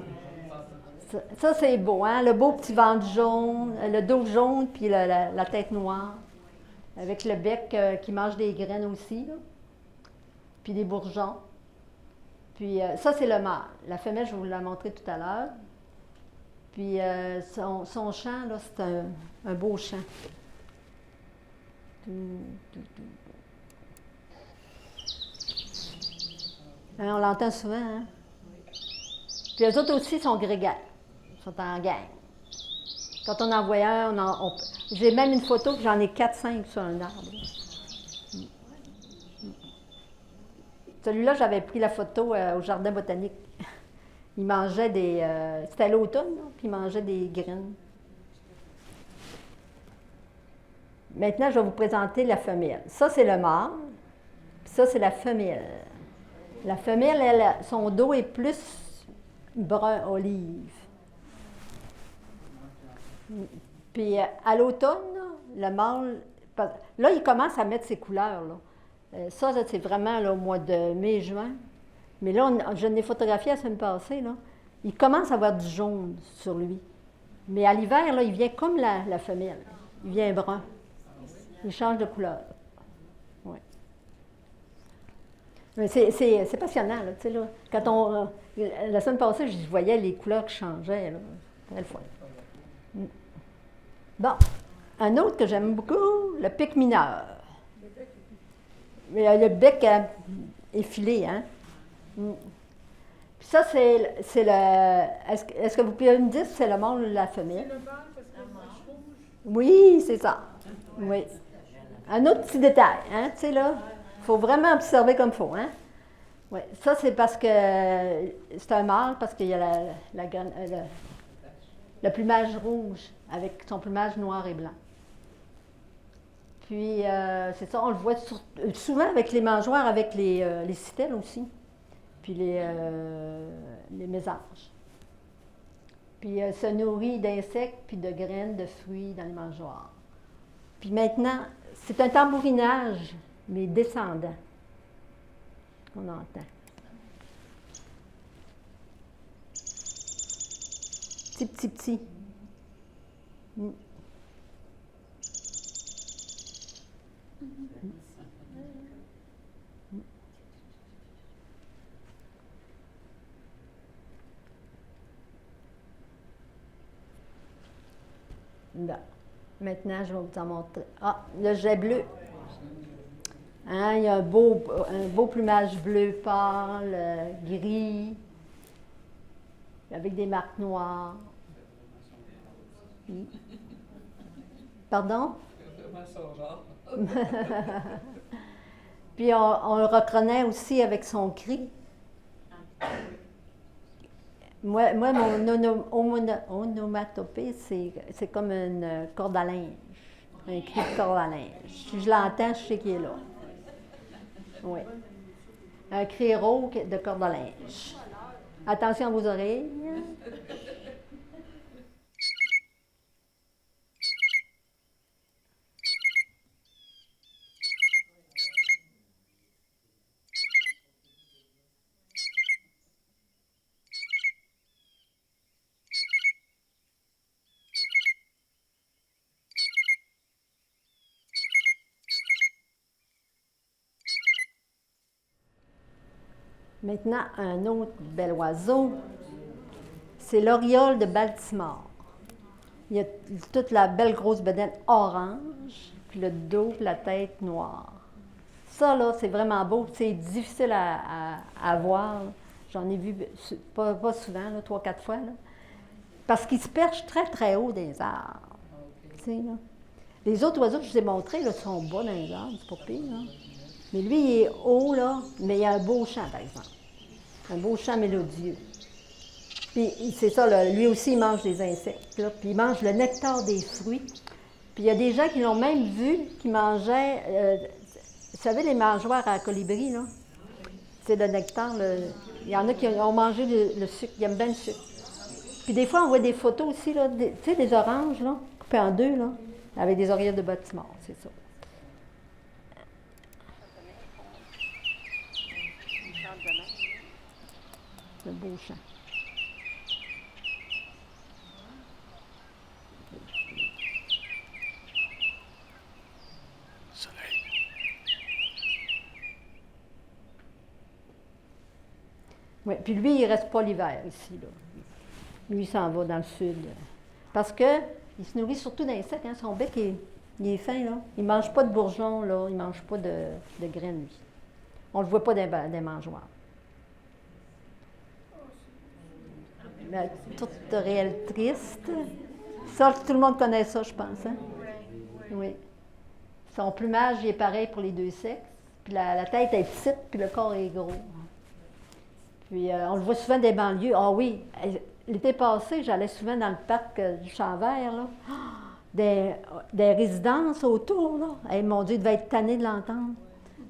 Ça, c'est beau, hein? Le beau petit ventre jaune, le dos jaune, puis la tête noire. Avec le bec qui mange des graines aussi, là. Puis des bourgeons. Puis ça, c'est le mâle. La femelle, je vais vous la montrer tout à l'heure. Puis son chant, là, c'est un beau chant. Hein, on l'entend souvent, hein? Puis eux autres aussi sont grégaires. Ils sont en gang. Quand on en voit un, J'ai même une photo que j'en ai 4-5 sur un arbre. Celui-là, j'avais pris la photo au jardin botanique. Il mangeait des... c'était à l'automne, là, puis il mangeait des graines. Maintenant, je vais vous présenter la femelle. Ça, c'est le mâle, puis ça, c'est la femelle. La femelle, elle, son dos est plus brun olive. Puis à l'automne, le mâle, là, il commence à mettre ses couleurs. Là. Ça, c'est vraiment là, au mois de mai-juin. Mais là, je l'ai photographié la semaine passée. Là. Il commence à avoir du jaune sur lui. Mais à l'hiver, là, il vient comme la femelle. Il vient brun. Il change de couleur. Ouais. Mais c'est passionnant. Là, tu sais, là. Quand la semaine passée, je voyais les couleurs qui changeaient. C'était le fun. Bon, un autre que j'aime beaucoup, le pic mineur. Le bec effilé, hein? Puis ça, c'est le... Est-ce que vous pouvez me dire si c'est le mâle ou la femelle? C'est le mâle parce que le manche rouge. Oui, c'est ça. Oui. Un autre petit détail, hein? Tu sais, là, il faut vraiment observer comme il faut, hein? Oui, ça, c'est parce que c'est un mâle, parce qu'il y a le plumage rouge avec son plumage noir et blanc. Puis, c'est ça, on le voit souvent avec les mangeoires, avec les citelles aussi, puis les mésanges. Puis, se nourrit d'insectes puis de graines, de fruits dans les mangeoires. Puis maintenant, c'est un tambourinage, mais descendant, qu'on entend. Petit. Là. Maintenant, je vais vous en montrer. Ah, le jet bleu. Hein, il y a un beau plumage bleu pâle, gris, avec des marques noires. Pardon? Puis on le reconnaît aussi avec son cri. Moi mon onomatopée, c'est comme une corde à linge, un cri de corde à linge. Si je l'entends, je sais qu'il est là. Oui. Un cri rauque de corde à linge. Attention à vos oreilles. Maintenant, un autre bel oiseau, c'est l'oriole de Baltimore. Il y a toute la belle grosse bedaine orange, puis le dos, puis la tête noire. Ça, là, c'est vraiment beau. C'est difficile à voir. J'en ai vu pas souvent, 3-4 fois. Là. Parce qu'il se perche très, très haut dans les arbres. Tu sais, là. Les autres oiseaux que je vous ai montrés là, sont bas dans les arbres, c'est pas pire. Là. Mais lui, il est haut, là, mais il a un beau chant, par exemple. Un beau chant mélodieux. Puis c'est ça, là, lui aussi, il mange des insectes. Là, puis il mange le nectar des fruits. Puis il y a des gens qui l'ont même vu, qui mangeaient, vous savez, les mangeoires à colibri, là? C'est le nectar. Il y en a qui ont mangé le sucre, ils aiment bien le sucre. Puis des fois, on voit des photos aussi, là, tu sais, des oranges, là, coupées en deux, là, avec des orioles de Baltimore, c'est ça. Le beau chant. Soleil. Oui, puis lui, il ne reste pas l'hiver ici, là. Lui, il s'en va dans le sud. Parce qu'il se nourrit surtout d'insectes, hein. Son bec, il est fin, là. Il ne mange pas de bourgeons, là. Il ne mange pas de graines, lui. On ne le voit pas des mangeoires. Mais toute réelle triste. Ça, tout le monde connaît ça, je pense. Hein? Oui. Son plumage il est pareil pour les deux sexes. Puis la tête est petite, puis le corps est gros. Puis on le voit souvent des banlieues. Ah oui, l'été passé, j'allais souvent dans le parc du Champ-Vert, là. Des résidences autour, là. Hey, mon Dieu, il devait être tanné de l'entendre.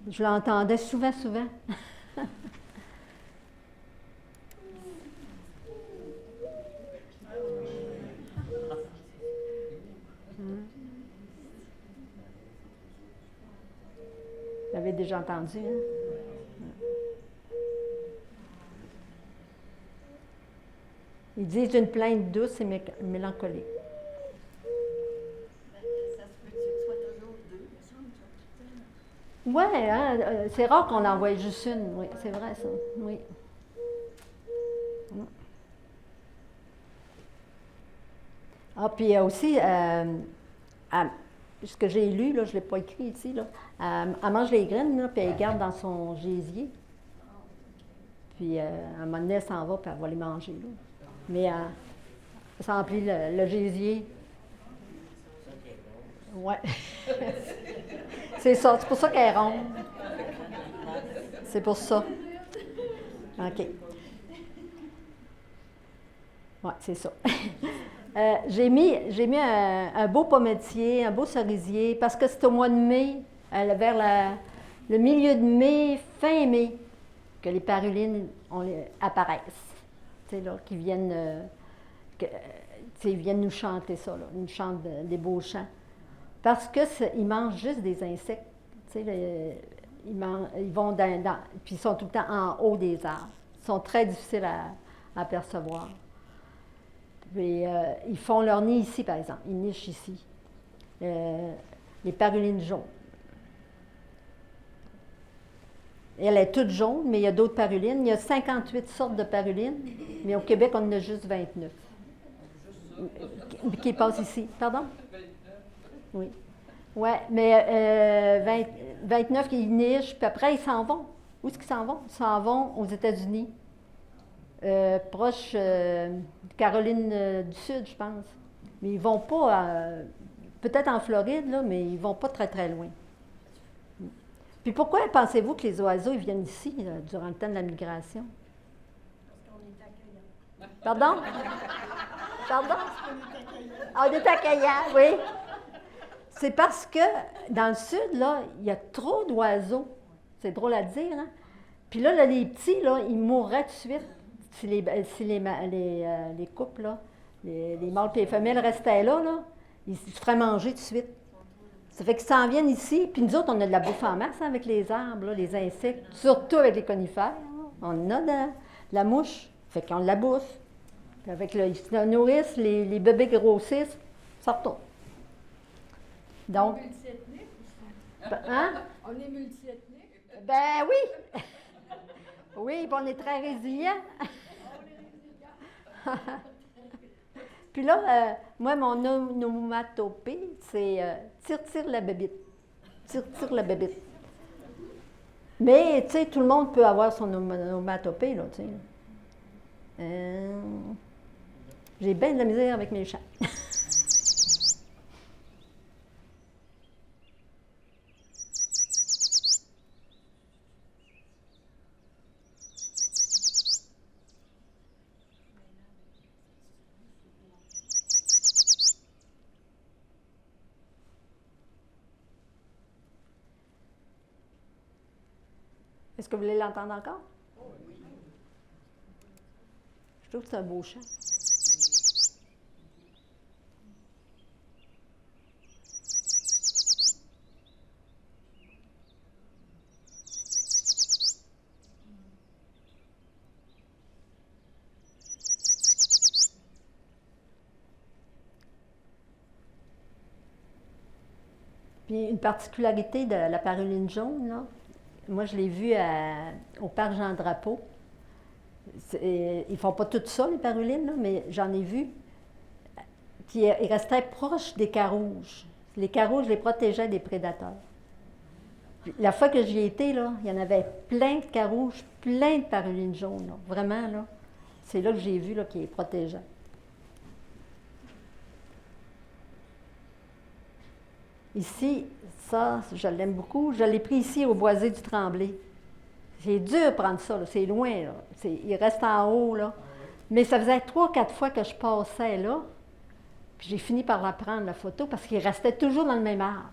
Je l'entendais souvent, souvent. Vous l'avez déjà entendu, hein? Ils disent une plainte douce et mélancolique. Ça se peut que ce soit toujours deux, me semble. Oui, hein, c'est rare qu'on en voie juste une. Oui, c'est vrai, ça. Oui. Ah, puis aussi, ce que j'ai lu, là, je ne l'ai pas écrit ici, là, elle mange les graines, là, puis elle les garde dans son gésier. Puis, à un moment donné, elle s'en va, puis elle va les manger, là. Mais elle s'emplit le gésier. Oui. C'est ça, c'est pour ça qu'elle est ronde. C'est pour ça. OK. Oui, c'est ça. J'ai mis un beau pommetier, un beau cerisier, parce que c'est au mois de mai, vers le milieu de mai, fin mai, que les parulines apparaissent. Tu sais, là, qui viennent, ils viennent nous chanter ça, là. Ils nous chantent des beaux chants. Parce qu'ils mangent juste des insectes. Tu sais, ils vont puis ils sont tout le temps en haut des arbres. Ils sont très difficiles à percevoir. Puis, ils font leur nid ici, par exemple. Ils nichent ici. Les parulines jaunes. Elle est toute jaune, mais il y a d'autres parulines. Il y a 58 sortes de parulines, mais au Québec, on en a juste 29. Qui passent ici. Pardon? Oui. Oui, mais 29 qui nichent, puis après, ils s'en vont. Où est-ce qu'ils s'en vont? Ils s'en vont aux États-Unis. Proche Caroline du Sud, je pense. Mais ils vont pas, peut-être en Floride, là, mais ils vont pas très, très loin. Puis pourquoi pensez-vous que les oiseaux ils viennent ici là, durant le temps de la migration? Parce qu'on est accueillant. Pardon? Pardon? On est accueillant, oui. C'est parce que dans le sud, là, il y a trop d'oiseaux. C'est drôle à dire, hein? Puis là, les petits, là, ils mourraient tout de suite si les couples, là, les mâles et les femelles restaient là, ils se feraient manger tout de suite. Ça fait qu'ils s'en viennent ici, puis nous autres, on a de la bouffe en masse hein, avec les arbres, là, les insectes, surtout avec les conifères. Là. On a de la mouche, fait qu'on la bouffe. Puis avec ils se nourrissent, les bébés grossissent, ça retourne. Donc, On est multiethnique aussi. hein? On est multiethnique. Ben oui! Oui, puis on est très résilients. Puis là, moi, mon onomatopée, c'est tire la bébite. Tire la bébite. Mais, tu sais, tout le monde peut avoir son onomatopée, là, tu sais. J'ai bien de la misère avec mes chats. Est-ce que vous voulez l'entendre encore? Oui. Je trouve que c'est un beau chant. Puis une particularité de la paruline jaune, là, moi je l'ai vue au parc Jean-Drapeau. Ils ne font pas tout ça, les parulines, là, mais j'en ai vu. Puis ils restaient proches des carouges. Les carouges les protégeaient des prédateurs. Puis, la fois que j'y étais, là, il y en avait plein de carouges, plein de parulines jaunes. Là. Vraiment, là, c'est là que j'ai vu là, qu'ils les protégeaient. Ici, ça, je l'aime beaucoup. Je l'ai pris ici au Boisé du Tremblay. C'est dur de prendre ça, là. C'est loin. Là. Il reste en haut. Là. Mais ça faisait 3-4 fois que je passais là. Puis j'ai fini par la prendre, la photo, parce qu'il restait toujours dans le même arbre.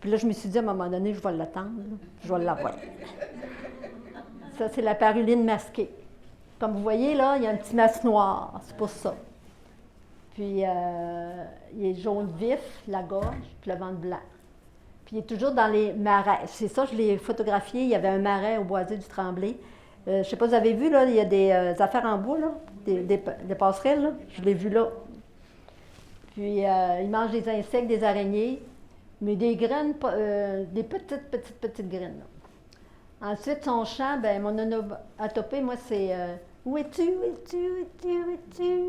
Puis là, je me suis dit, à un moment donné, je vais l'attendre. Là. Je vais l'avoir. Ça, c'est la paruline masquée. Comme vous voyez, là, il y a un petit masque noir. C'est pour ça. Puis, il est jaune vif, la gorge, puis le ventre blanc. Puis, il est toujours dans les marais. C'est ça, je l'ai photographié. Il y avait un marais au Boisé du Tremblay. Je ne sais pas, vous avez vu, là, il y a des affaires en bois, là, des passerelles, là. Je l'ai vu là. Puis, il mange des insectes, des araignées, mais des graines, des petites graines, là. Ensuite, son chant, ben mon onomatopée, moi, c'est où es-tu, où es-tu, où es-tu, où es-tu?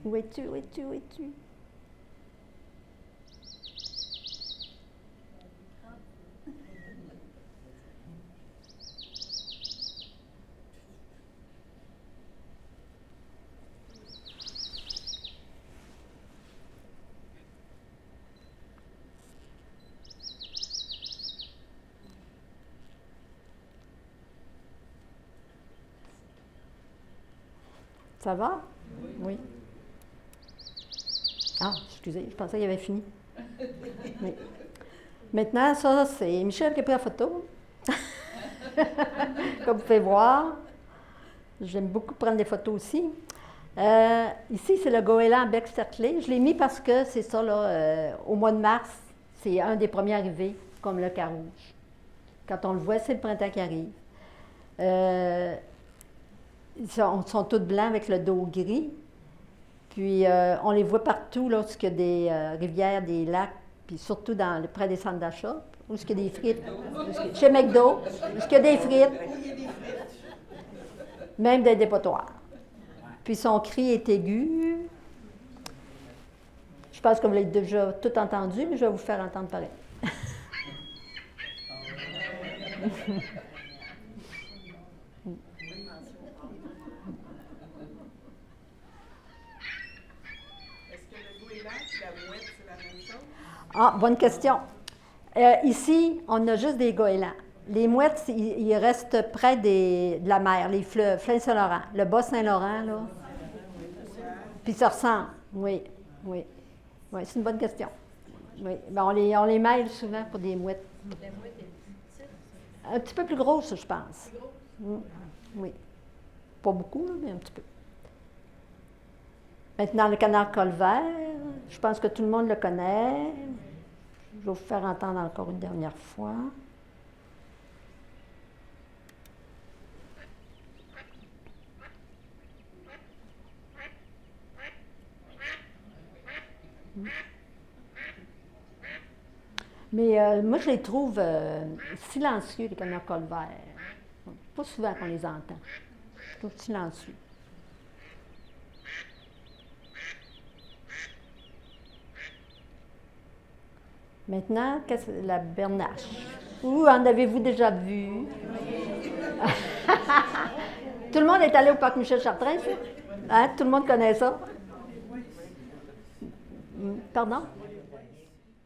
Où es-tu, où es-tu, où es-tu? Ça va? Oui. Ah, excusez, je pensais qu'il avait fini. Oui. Maintenant, ça, c'est Michel qui a pris la photo. Comme vous pouvez voir. J'aime beaucoup prendre des photos aussi. Ici, c'est le goéland bec cerclé. Je l'ai mis parce que c'est ça, là, au mois de mars, c'est un des premiers arrivés, comme le carouge. Quand on le voit, c'est le printemps qui arrive. Ils sont tous blancs avec le dos gris. Puis, on les voit partout, là, où il y a des rivières, des lacs, puis surtout près des centres d'achat, où il y a des frites. Chez McDo, où il y a des frites. Même des dépotoirs. Puis, son cri est aigu. Je pense que vous l'avez déjà tout entendu, mais je vais vous faire entendre pareil. Ah, bonne question. Ici, on a juste des goélands. Les mouettes, ils restent près de la mer, les fleuves, fleuve Saint-Laurent, le bas Saint-Laurent, là. Puis ça ressemble, oui, oui. Oui, c'est une bonne question. Oui, ben on les mêle souvent pour des mouettes. La mouette est petite. Un petit peu plus grosse, je pense. Oui. Pas beaucoup, là, mais un petit peu. Maintenant, le canard colvert, je pense que tout le monde le connaît. Je vais vous faire entendre encore une dernière fois. Mais moi, je les trouve silencieux, les canards colverts. Pas souvent qu'on les entend. Je trouve silencieux. Maintenant, la bernache. Où en avez-vous déjà vu? Tout le monde est allé au parc Michel-Chartrand, ça? Hein? Tout le monde connaît ça? Pardon?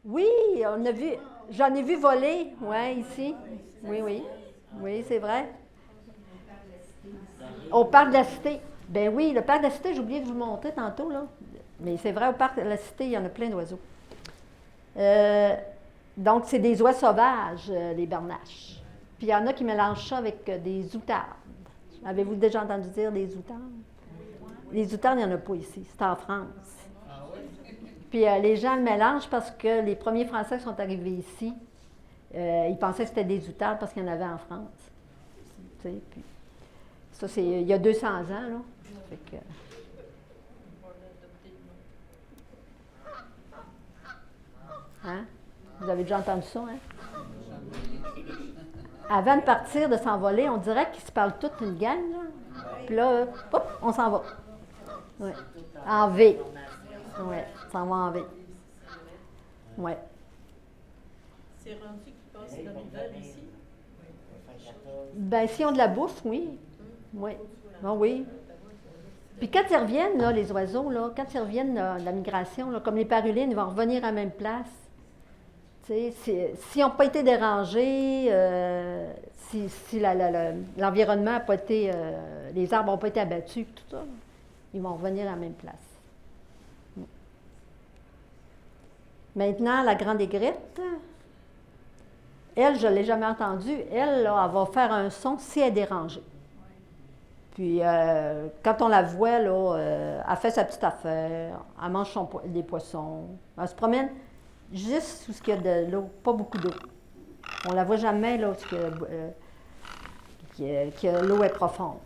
Oui, on a vu. J'en ai vu voler, oui, ici. Oui, oui. Oui, c'est vrai. Au parc de la Cité. Ben oui, le parc de la Cité, j'ai oublié de vous le montrer tantôt, là. Mais c'est vrai, au parc de la Cité, il y en a plein d'oiseaux. Donc, c'est des oies sauvages, les bernaches. Puis il y en a qui mélangent ça avec des outardes. Avez-vous déjà entendu dire des outardes? Les outardes, il n'y en a pas ici, c'est en France. Puis les gens le mélangent parce que les premiers Français qui sont arrivés ici, ils pensaient que c'était des outardes parce qu'il y en avait en France. Tu sais, puis ça, c'est il y a 200 ans, là. Fait que, hein? Vous avez déjà entendu ça, hein? Avant de partir, de s'envoler, on dirait qu'ils se parlent toute une gang, là. Puis là, hop, on s'en va. Ouais. En V. Oui, ça va en V. Oui. C'est rendu qu'ils passent l'hiver ici? Bien, s'ils ont de la bouffe, oui. Oui. Ah oui. Puis quand ils reviennent, là, les oiseaux, là, quand ils reviennent de la migration, là, comme les parulines, ils vont revenir à la même place. S'ils n'ont pas été dérangés, si l'environnement n'a pas été, les arbres n'ont pas été abattus, tout ça, ils vont revenir à la même place. Maintenant, la grande aigrette, elle, je ne l'ai jamais entendue, elle, là, elle va faire un son si elle est dérangée. Puis, quand on la voit, là, elle fait sa petite affaire, elle mange des poissons, elle se promène juste où il y a de l'eau, pas beaucoup d'eau. On ne la voit jamais là où l'eau est profonde.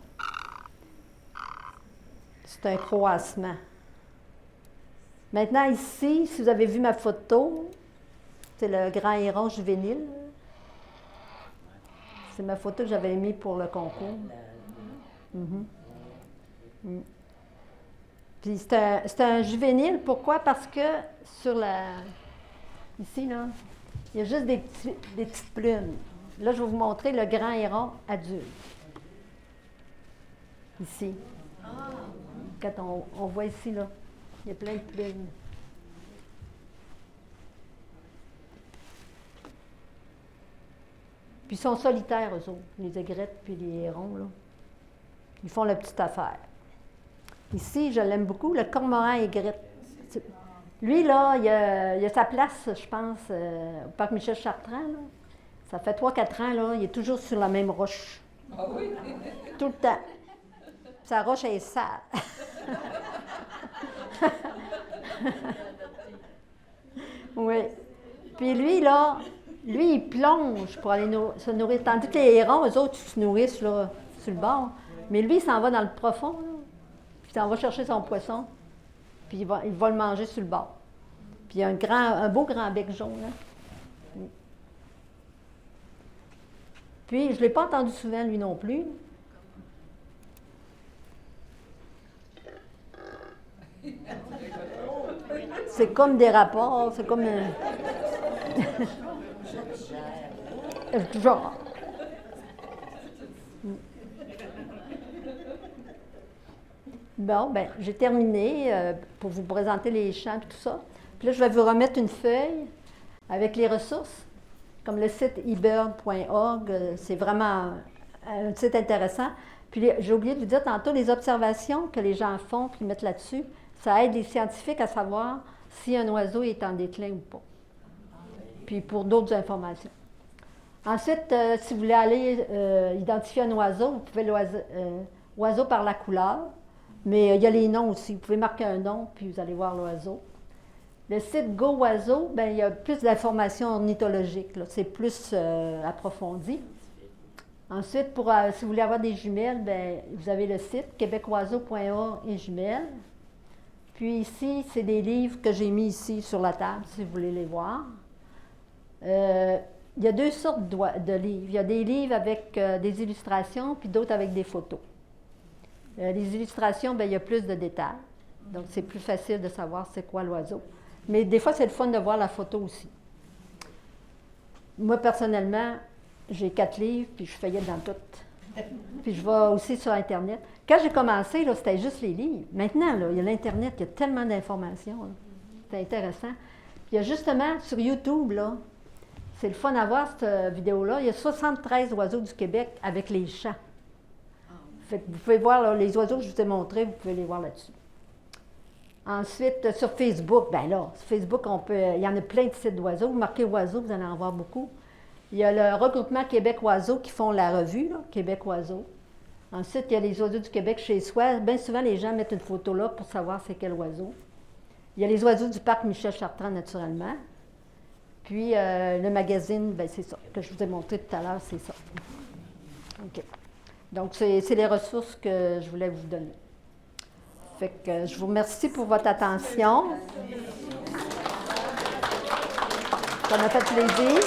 C'est un croassement. Maintenant, ici, si vous avez vu ma photo, c'est le grand héron juvénile. C'est ma photo que j'avais mise pour le concours. Puis c'est un juvénile. Pourquoi? Parce que sur ici, là, il y a juste des petites plumes. Là, je vais vous montrer le grand héron adulte. Ici. Quand on voit ici, là, il y a plein de plumes. Puis ils sont solitaires, eux autres, les aigrettes puis les hérons, là. Ils font la petite affaire. Ici, je l'aime beaucoup, le cormoran aigrette. Lui, là, il a sa place, je pense, au parc Michel Chartrand. Là. Ça fait 3-4 ans, là, il est toujours sur la même roche. Ah oui? Tout le temps. Sa roche est sale. Oui. Puis lui, là, il plonge pour aller se nourrir. Tandis que les hérons, eux autres, ils se nourrissent là, sur le bord. Mais lui, il s'en va dans le profond, là. Puis il s'en va chercher son poisson. Puis il va le manger sur le bord. Puis il a un beau grand bec jaune. Là. Puis je ne l'ai pas entendu souvent, lui non plus. C'est comme des rapports, c'est comme genre. Bon, ben, j'ai terminé pour vous présenter les champs et tout ça. Puis là, je vais vous remettre une feuille avec les ressources, comme le site ebird.org. C'est vraiment un site intéressant. Puis j'ai oublié de vous dire tantôt, les observations que les gens font puis mettent là-dessus, ça aide les scientifiques à savoir si un oiseau est en déclin ou pas. Puis pour d'autres informations. Ensuite, si vous voulez aller identifier un oiseau, vous pouvez oiseau par la couleur. Mais il y a les noms aussi. Vous pouvez marquer un nom, puis vous allez voir l'oiseau. Le site Go Oiseau, bien, il y a plus d'informations ornithologiques. C'est plus approfondi. Ensuite, si vous voulez avoir des jumelles, bien, vous avez le site québecoiseau.org et jumelles. Puis ici, c'est des livres que j'ai mis ici sur la table, si vous voulez les voir. Il y a deux sortes de livres. Il y a des livres avec des illustrations, puis d'autres avec des photos. Les illustrations, bien, il y a plus de détails. Donc, c'est plus facile de savoir c'est quoi l'oiseau. Mais des fois, c'est le fun de voir la photo aussi. Moi, personnellement, j'ai 4 livres, puis je feuillette dans toutes. Puis je vais aussi sur Internet. Quand j'ai commencé, là, c'était juste les livres. Maintenant, là, il y a l'Internet, il y a tellement d'informations. C'est intéressant. Puis il y a justement, sur YouTube, là, c'est le fun à voir, cette vidéo-là, il y a 73 oiseaux du Québec avec les chants. Fait que vous pouvez voir là, les oiseaux que je vous ai montrés, vous pouvez les voir là-dessus. Ensuite, sur Facebook, bien là, sur Facebook, il y en a plein de sites d'oiseaux. Vous marquez oiseaux, vous allez en voir beaucoup. Il y a le regroupement Québec Oiseaux qui font la revue, là, Québec Oiseaux. Ensuite, il y a les oiseaux du Québec chez soi. Bien souvent, les gens mettent une photo là pour savoir c'est quel oiseau. Il y a les oiseaux du parc Michel Chartrand, naturellement. Puis, le magazine, bien, c'est ça, que je vous ai montré tout à l'heure, c'est ça. OK. Donc, c'est les ressources que je voulais vous donner. Fait que je vous remercie pour votre attention. Ça m'a fait plaisir.